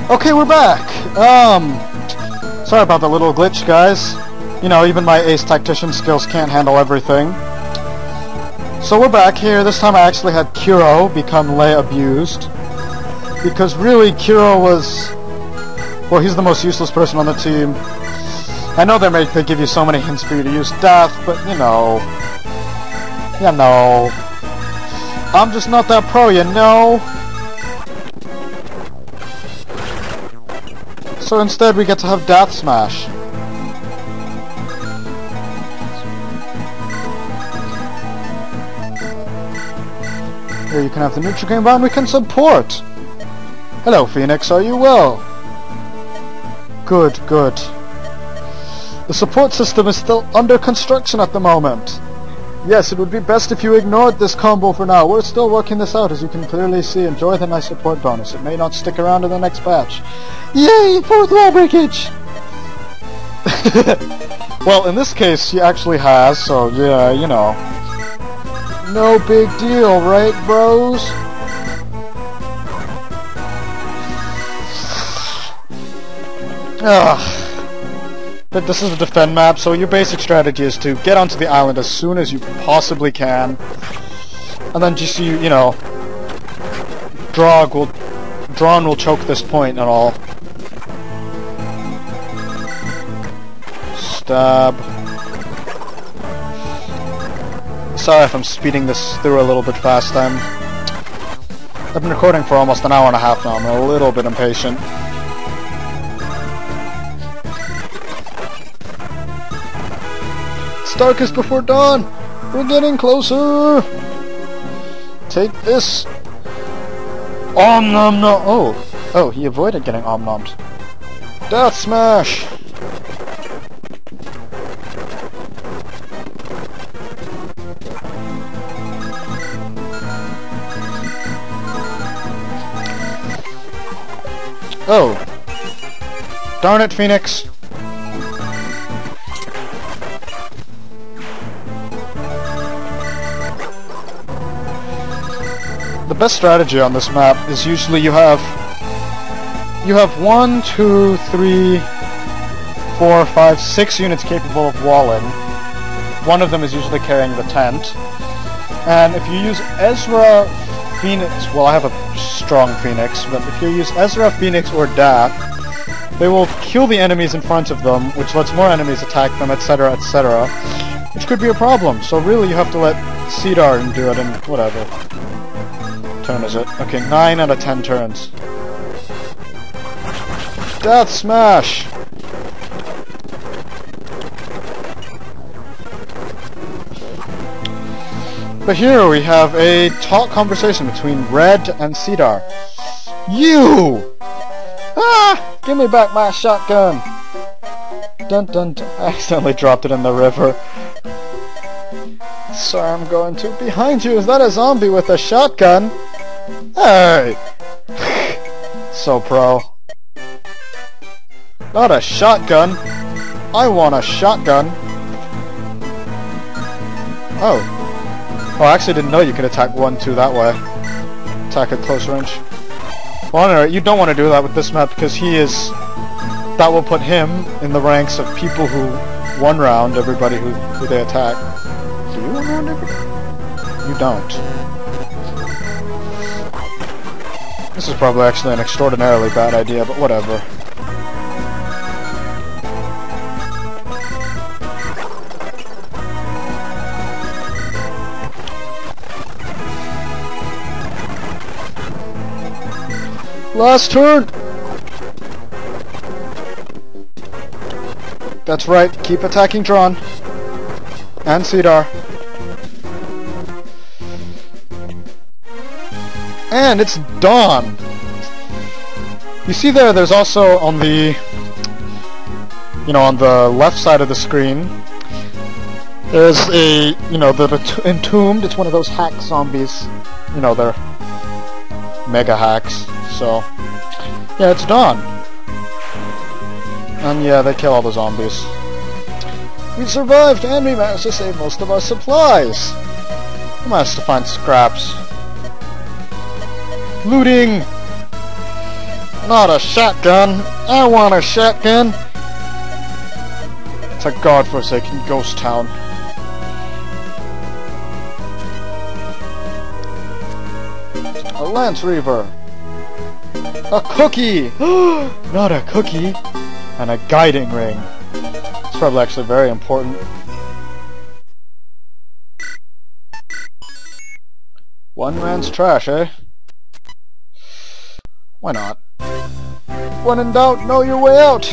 Okay, we're back. Sorry about the little glitch, guys. You know, even my ace tactician skills can't handle everything. So we're back here. This time I actually had Kuro become Lei abused. Because really, Kuro was... well, he's the most useless person on the team. I know they give you so many hints for you to use death, but you know... you know... I'm just not that pro, you know? So instead we get to have Death Smash. Here you can have the neutral game round, we can support! Hello Phoenix, are you well? Good, good. The support system is still under construction at the moment. Yes, it would be best if you ignored this combo for now. We're still working this out, as you can clearly see. Enjoy the nice support bonus. It may not stick around in the next patch. Yay, 4th wall breakage! Well, in this case, she actually has, so yeah, you know. No big deal, right, bros? Ugh. But this is a defend map, so your basic strategy is to get onto the island as soon as you possibly can. And then just, you know... Drawn will choke this point and all. Stab. Sorry if I'm speeding this through a little bit fast, I've been recording for almost an hour and a half now, I'm a little bit impatient. Darkest before dawn! We're getting closer! Take this! Om nom nom! Oh! Oh, he avoided getting om nommed. Death Smash! Oh! Darn it, Phoenix! The best strategy on this map is usually you have 1, 2, 3, 4, 5, 6 units capable of walling. One of them is usually carrying the tent. And if you use Ezra, Phoenix, well I have a strong Phoenix, but if you use Ezra, Phoenix, or Dath, they will kill the enemies in front of them, which lets more enemies attack them, etc., etc. Which could be a problem, so really you have to let Cedar do it and whatever. Turn is it? Okay, 9 out of 10 turns. Death smash! But here we have a talk conversation between Red and Cedar. You! Ah! Give me back my shotgun! Dun dun dun. I accidentally dropped it in the river. Sorry, I'm going too behind you. Is that a zombie with a shotgun? Hey! So pro. Not a shotgun. I want a shotgun. Oh. Oh, I actually didn't know you could attack 1-2 that way. Attack at close range. Well, anyway, you don't want to do that with this map because he is... That will put him in the ranks of people who one-round everybody who they attack. Do you one-round everybody? You don't. This is probably actually an extraordinarily bad idea, but whatever. Last turn! That's right, keep attacking Drawn. And Cedar. And it's dawn! You see there's also on the... You know, on the left side of the screen, there's a, you know, the Entombed. It's one of those hack zombies. You know, they're mega hacks. So, yeah, it's dawn. And yeah, they kill all the zombies. We survived and we managed to save most of our supplies. We managed to find scraps. Looting! Not a shotgun. I want a shotgun. It's a godforsaken ghost town. A Lance Reaver. A cookie! Not a cookie! And a guiding ring. It's probably actually very important. One man's trash, eh? Why not? When in doubt, know your way out!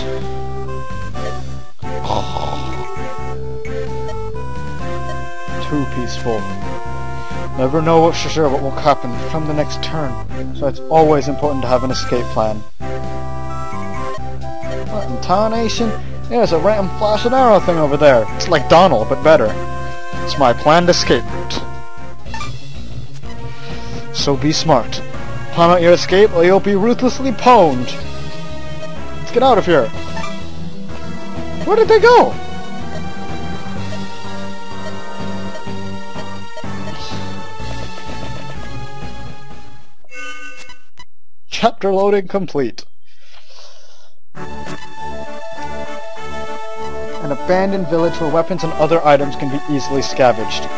Too peaceful. Never know for sure what will happen from the next turn, so it's always important to have an escape plan. What in tarnation? There's a random flash and arrow thing over there. It's like Donald, but better. It's my planned escape route. So be smart. Plan out your escape or you'll be ruthlessly pwned. Let's get out of here. Where did they go? Chapter loading complete. An abandoned village where weapons and other items can be easily scavenged.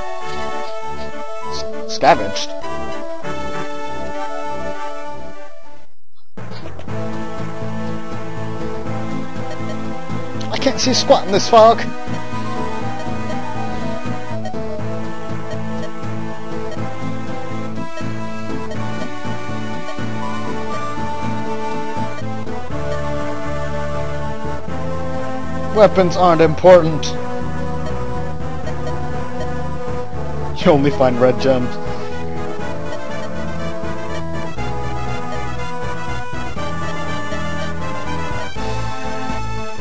Scavenged? I can't see squat in this fog. Weapons aren't important. You only find red gems.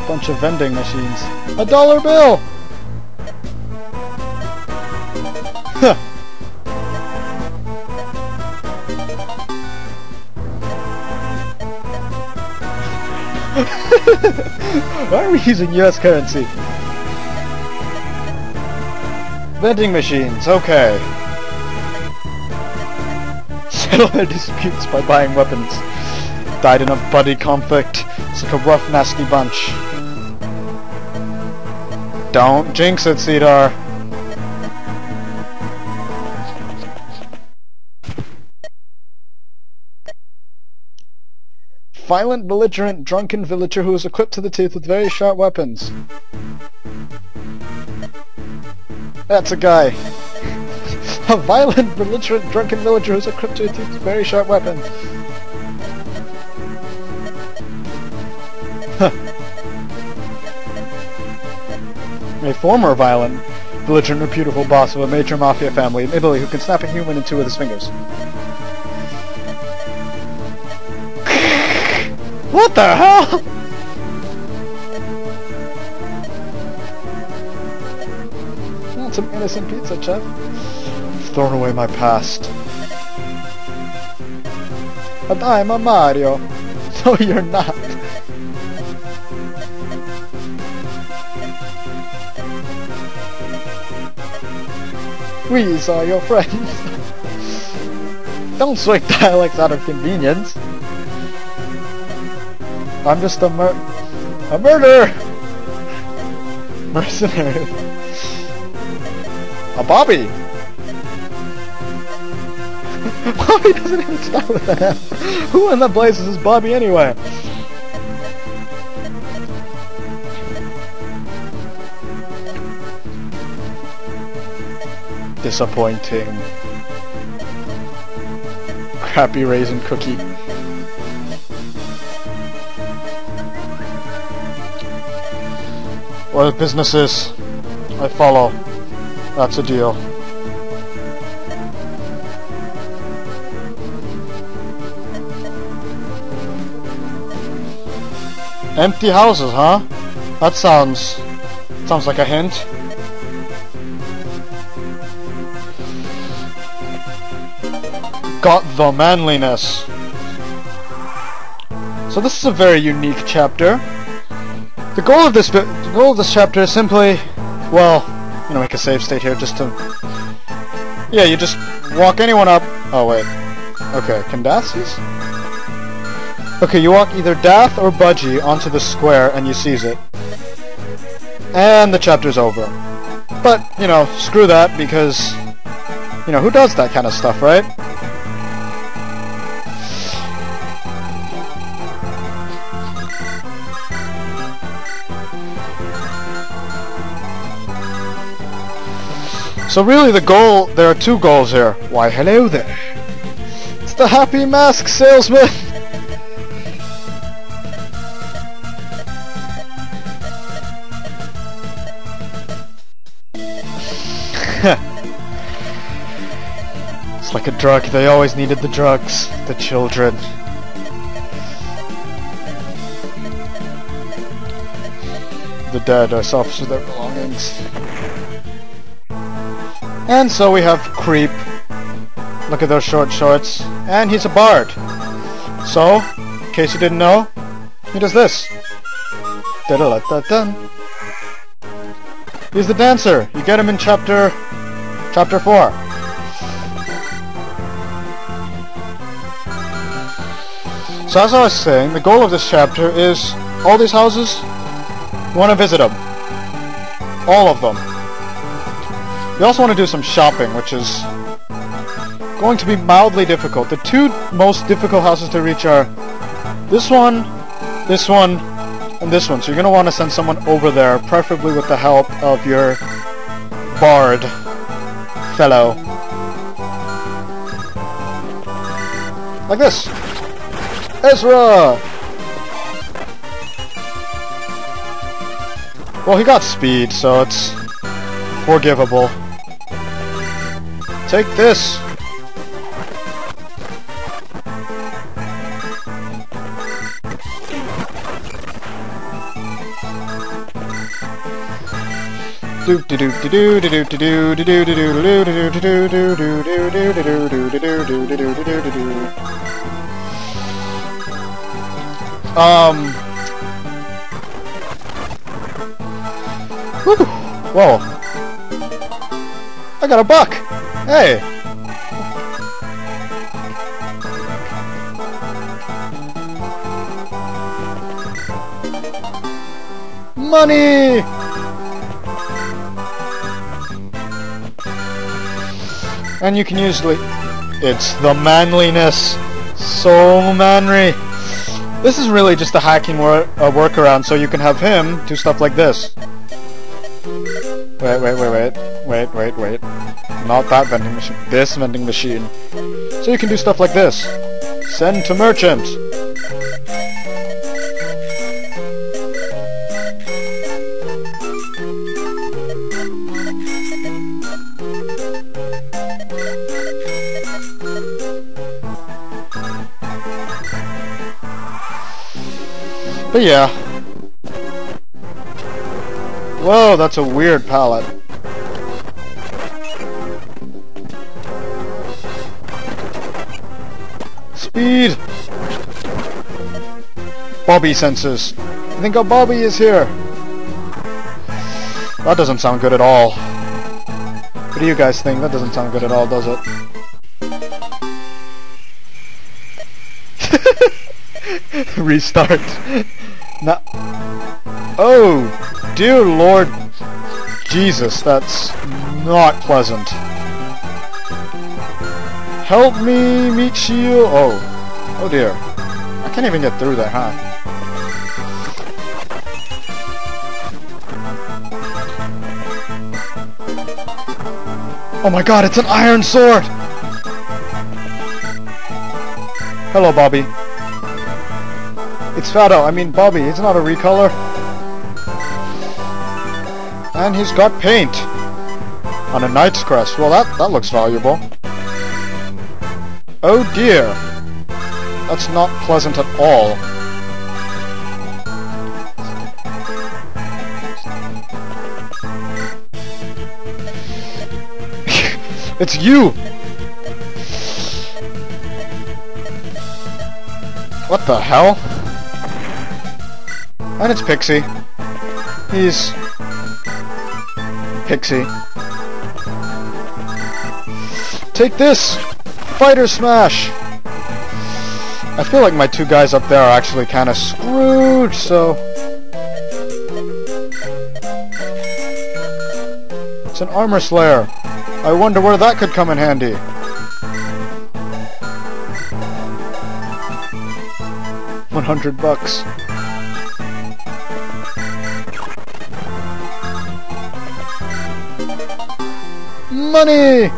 Bunch of vending machines. $1 bill! Huh. Why are we using US currency? Vending machines, okay. Settle their disputes by buying weapons. Died in a buddy conflict. It's like a rough, nasty bunch. Don't jinx it, Cedar. Violent, belligerent, drunken villager who is equipped to the teeth with very sharp weapons. That's a guy. A violent, belligerent, drunken villager who is equipped to the teeth with very sharp weapons. A former violent, belligerent, reputable boss of a major mafia family, an ability who can snap a human in two with his fingers. What the hell? Want some innocent pizza, chef? I've thrown away my past. But I'm a Mario. No, you're not. We are your friends. Don't swing dialects out of convenience. I'm just a murderer! Mercenary. A Bobby! Bobby doesn't even start with an F. Who in the blazes is Bobby anyway? Disappointing. Crappy raisin cookie. Well, business is. I follow. That's a deal. Empty houses, huh? That sounds like a hint. Got the manliness. So this is a very unique chapter. The goal of this chapter is simply, well, you know, make a save state here just to... Yeah, you just walk anyone up... Oh, wait. Okay, can Dath seize? Okay, you walk either Dath or Budgie onto the square and you seize it. And the chapter's over. But, you know, screw that because... You know, who does that kind of stuff, right? So really the goal, there are two goals here. Why hello there. It's the Happy Mask Salesman! It's like a drug, they always needed the drugs. The children. The dead are selfish with their belongings. And so we have Creep. Look at those short shorts. And he's a bard. So, in case you didn't know, he does this. Da-da-da-da-dun. He's the dancer. You get him in chapter 4. So as I was saying, the goal of this chapter is all these houses, you want to visit them. All of them. You also want to do some shopping, which is going to be mildly difficult. The two most difficult houses to reach are this one, and this one. So you're going to want to send someone over there, preferably with the help of your bard fellow. Like this. Ezra! Well, he got speed, so it's forgivable. Take this! Whoa. I got a buck! Hey! Money! And you can usually... It's the manliness! So manly! This is really just a hacking workaround, so you can have him do stuff like this. Wait. Not that vending machine. This vending machine. So you can do stuff like this. Send to merchant. But yeah. Whoa, that's a weird palette. Speed! Bobby sensors. I think a Bobby is here. That doesn't sound good at all. What do you guys think? That doesn't sound good at all, does it? Restart. No. Oh, dear Lord Jesus, that's not pleasant. Help me, meat shield. Oh dear. I can't even get through there, huh? Oh my god, it's an iron sword! Hello, Bobby. It's Fado, I mean Bobby, he's not a recolor. And he's got paint. On a knight's crest. Well, that looks valuable. Oh dear. That's not pleasant at all. It's you! What the hell? And it's Pixie. He's... Pixie. Take this! Fighter Smash! I feel like my two guys up there are actually kind of screwed, so... It's an Armor Slayer. I wonder where that could come in handy. $100. Money!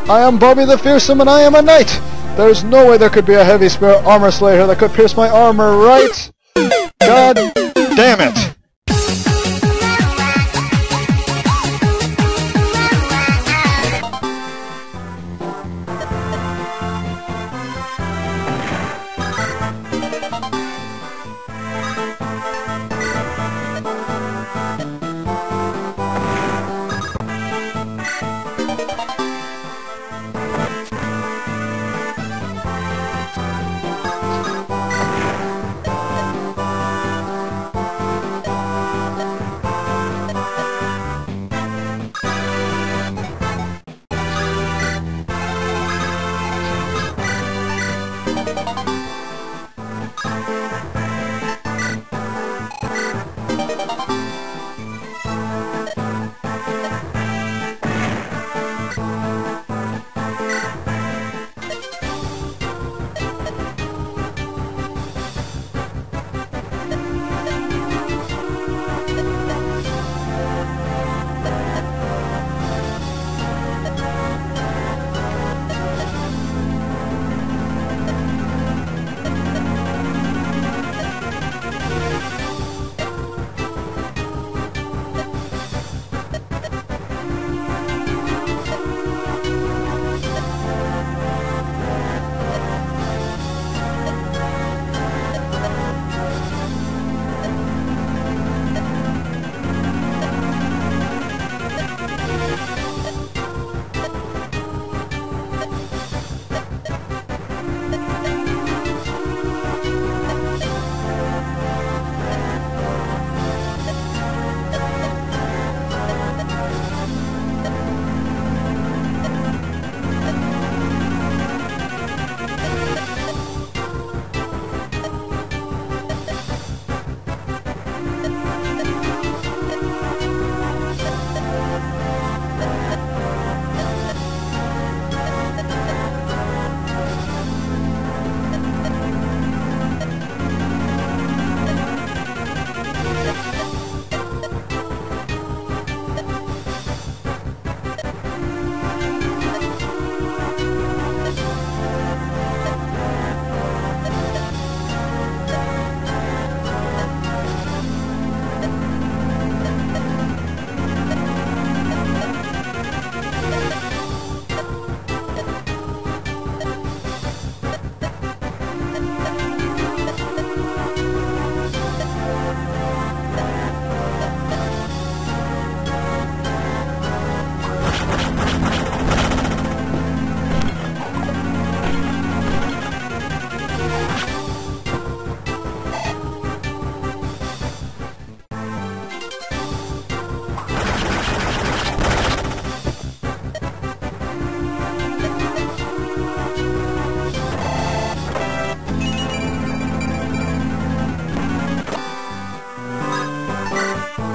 I am Bobby the Fearsome and I am a knight! There is no way there could be a heavy spirit armor slayer that could pierce my armor, right? God damn it!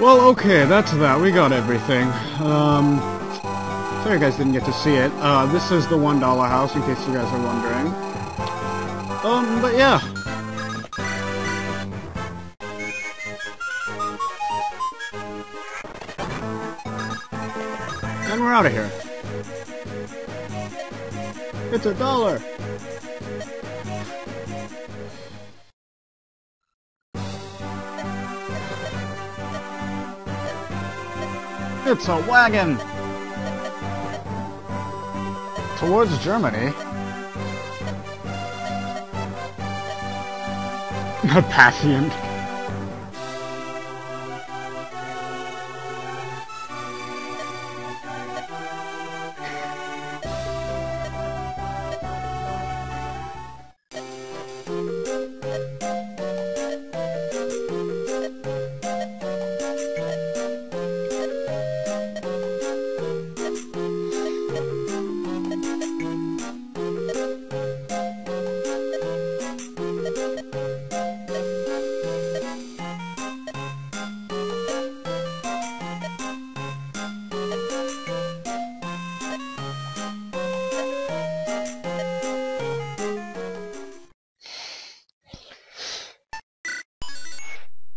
Well, okay, that's that. We got everything. Sorry you guys didn't get to see it. This is the $1 house, in case you guys are wondering. But yeah. And we're out of here. It's $1. It's a wagon! Towards Germany. A patient.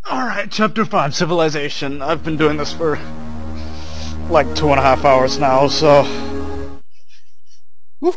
Alright, Chapter 5, Civilization. I've been doing this for like 2.5 hours now, so... Woo.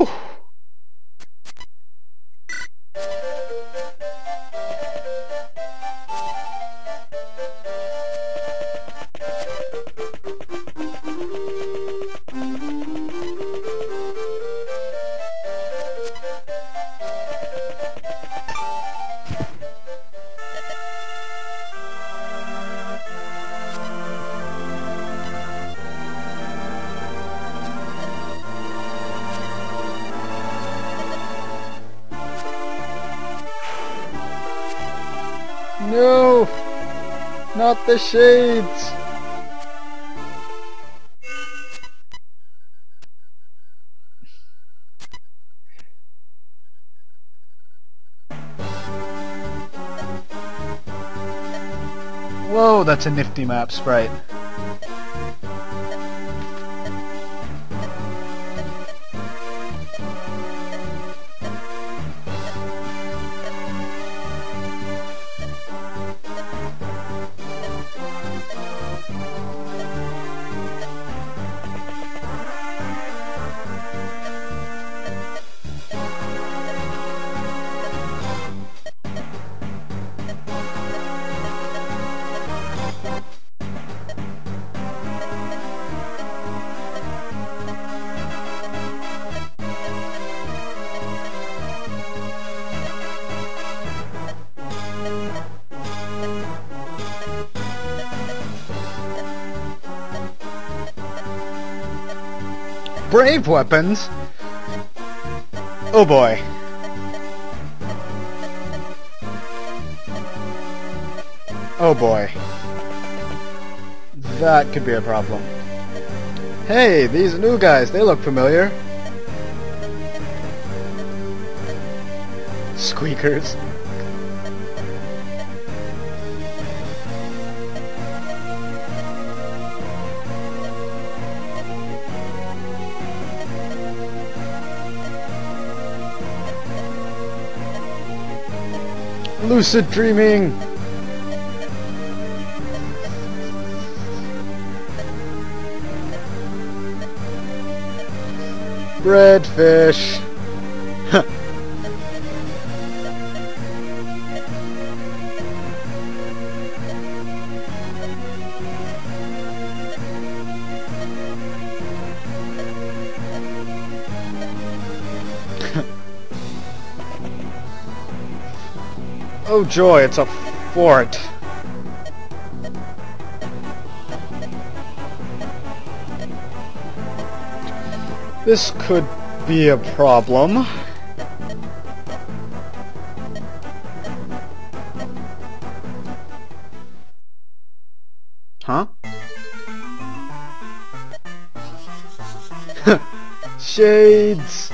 No! Not the shades! Whoa, that's a nifty map sprite. Brave weapons? Oh boy. Oh boy. That could be a problem. Hey, these new guys, they look familiar. Squeakers. Lucid dreaming! Breadfish! Oh joy, it's a fort. This could be a problem. Huh? Shades!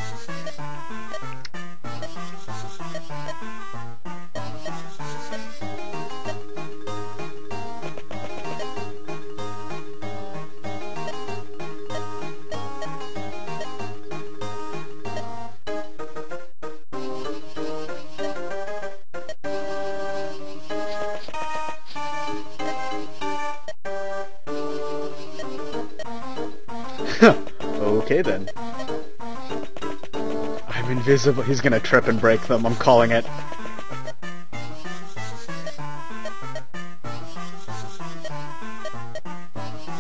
Okay then. I'm invisible. He's gonna trip and break them, I'm calling it.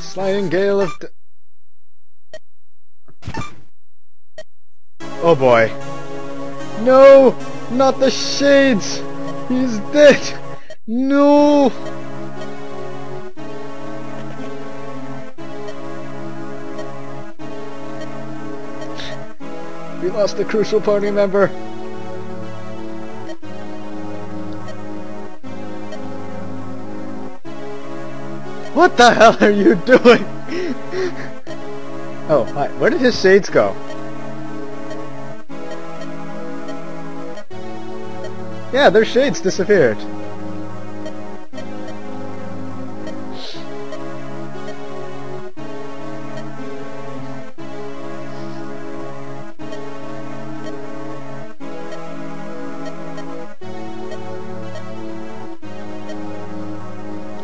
Sliding gale of... Oh boy. No! Not the shades! He's dead! No! We lost a crucial party member. What the hell are you doing? Oh, hi. Where did his shades go? Yeah, their shades disappeared.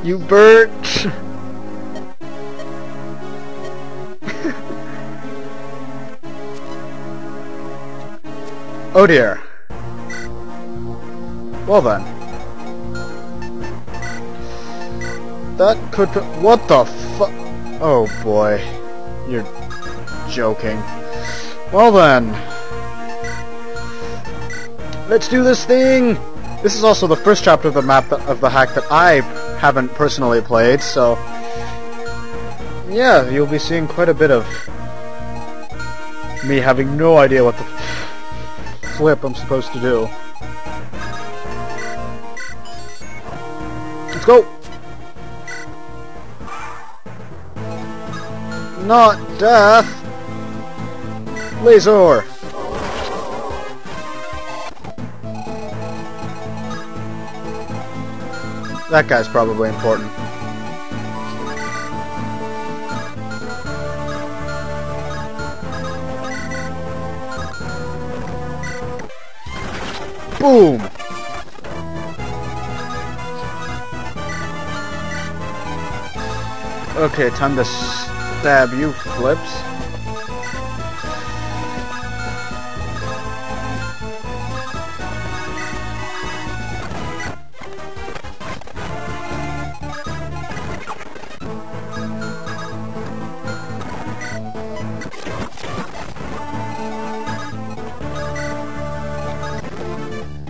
You birch! Oh dear. Well then. That could... What the fu... Oh boy. You're joking. Well then. Let's do this thing! This is also the first chapter of the map of the hack that I haven't personally played, so... Yeah, you'll be seeing quite a bit of me having no idea what the flip I'm supposed to do. Let's go! Not death! Laser! That guy's probably important. Boom! Okay, time to stab you, flips.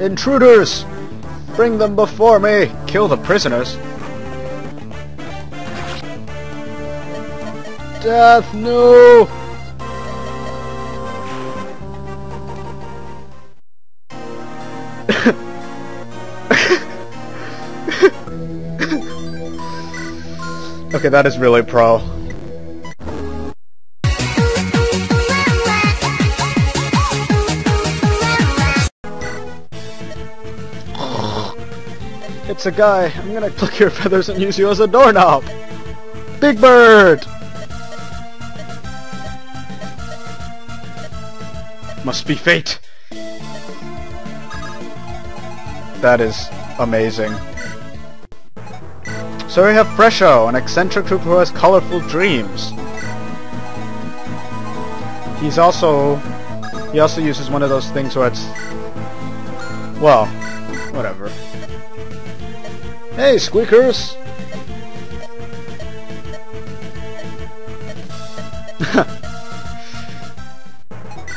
Intruders! Bring them before me! Kill the prisoners! Death, no! Okay, that is really pro. It's a guy. I'm gonna pluck your feathers and use you as a doorknob. Big Bird! Must be fate. That is amazing. So we have Fresho, an eccentric troop who has colorful dreams. He also uses one of those things where it's... Well, whatever. Hey, squeakers!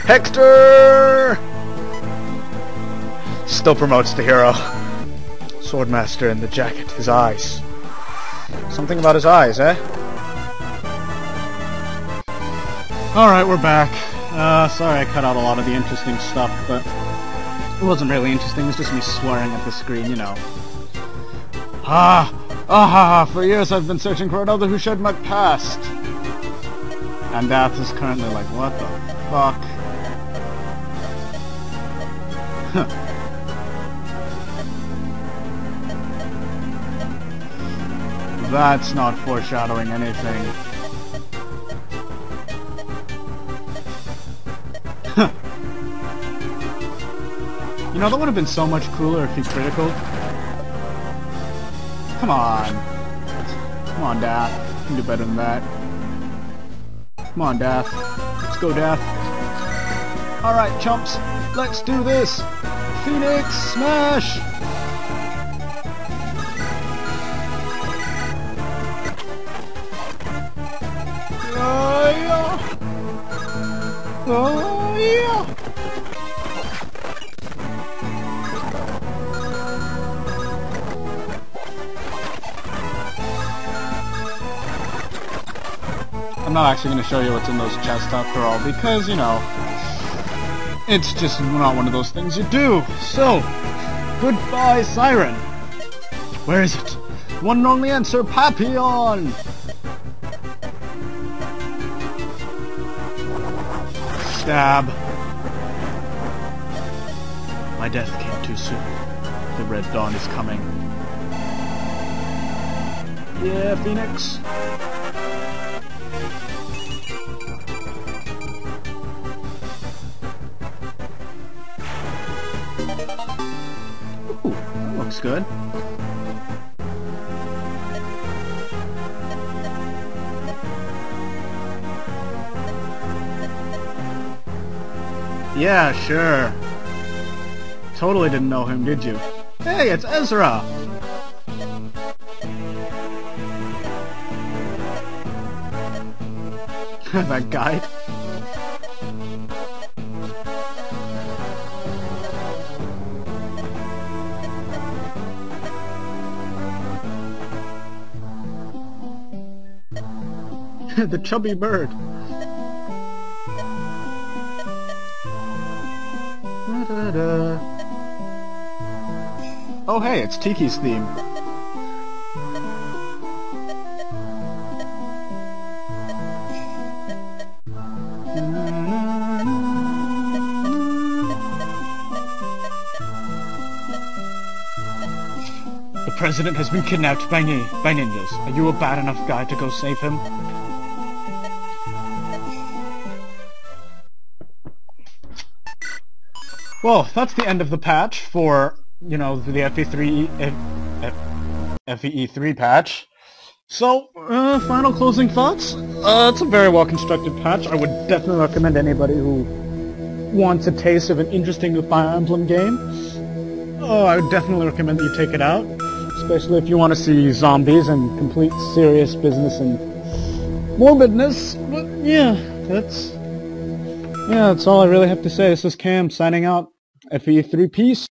Hector! Still promotes the hero. Swordmaster in the jacket, his eyes. Something about his eyes, eh? Alright, we're back. Sorry I cut out a lot of the interesting stuff, but it wasn't really interesting, it was just me swearing at the screen, you know. For years I've been searching for another who shared my past. And Death is currently like, what the fuck? That's not foreshadowing anything. You know, that would have been so much cooler if he critical. Come on. Come on, Dath. You can do better than that. Come on, Dath. Let's go, Death. Alright, chumps, let's do this! Phoenix, smash! Oh yeah! I'm not actually going to show you what's in those chests after all, because, you know, it's just not one of those things you do. So, goodbye, Siren. Where is it? One and only answer, Papillon! Stab. My death came too soon. The Red Dawn is coming. Yeah, Phoenix. Ooh, that looks good. Yeah, sure. Totally didn't know him, did you? Hey, it's Ezra! That guy. The chubby bird. Oh hey, it's Tiki's theme. The president has been kidnapped by ninjas. Are you a bad enough guy to go save him? Well, that's the end of the patch for, you know, the FEE3 patch. So, final closing thoughts? It's a very well-constructed patch. I would definitely recommend anybody who wants a taste of an interesting Fire Emblem game. I would definitely recommend that you take it out. Especially if you want to see zombies and complete serious business and morbidness. But, yeah, that's all I really have to say. This is Cam signing out. FE3 peace.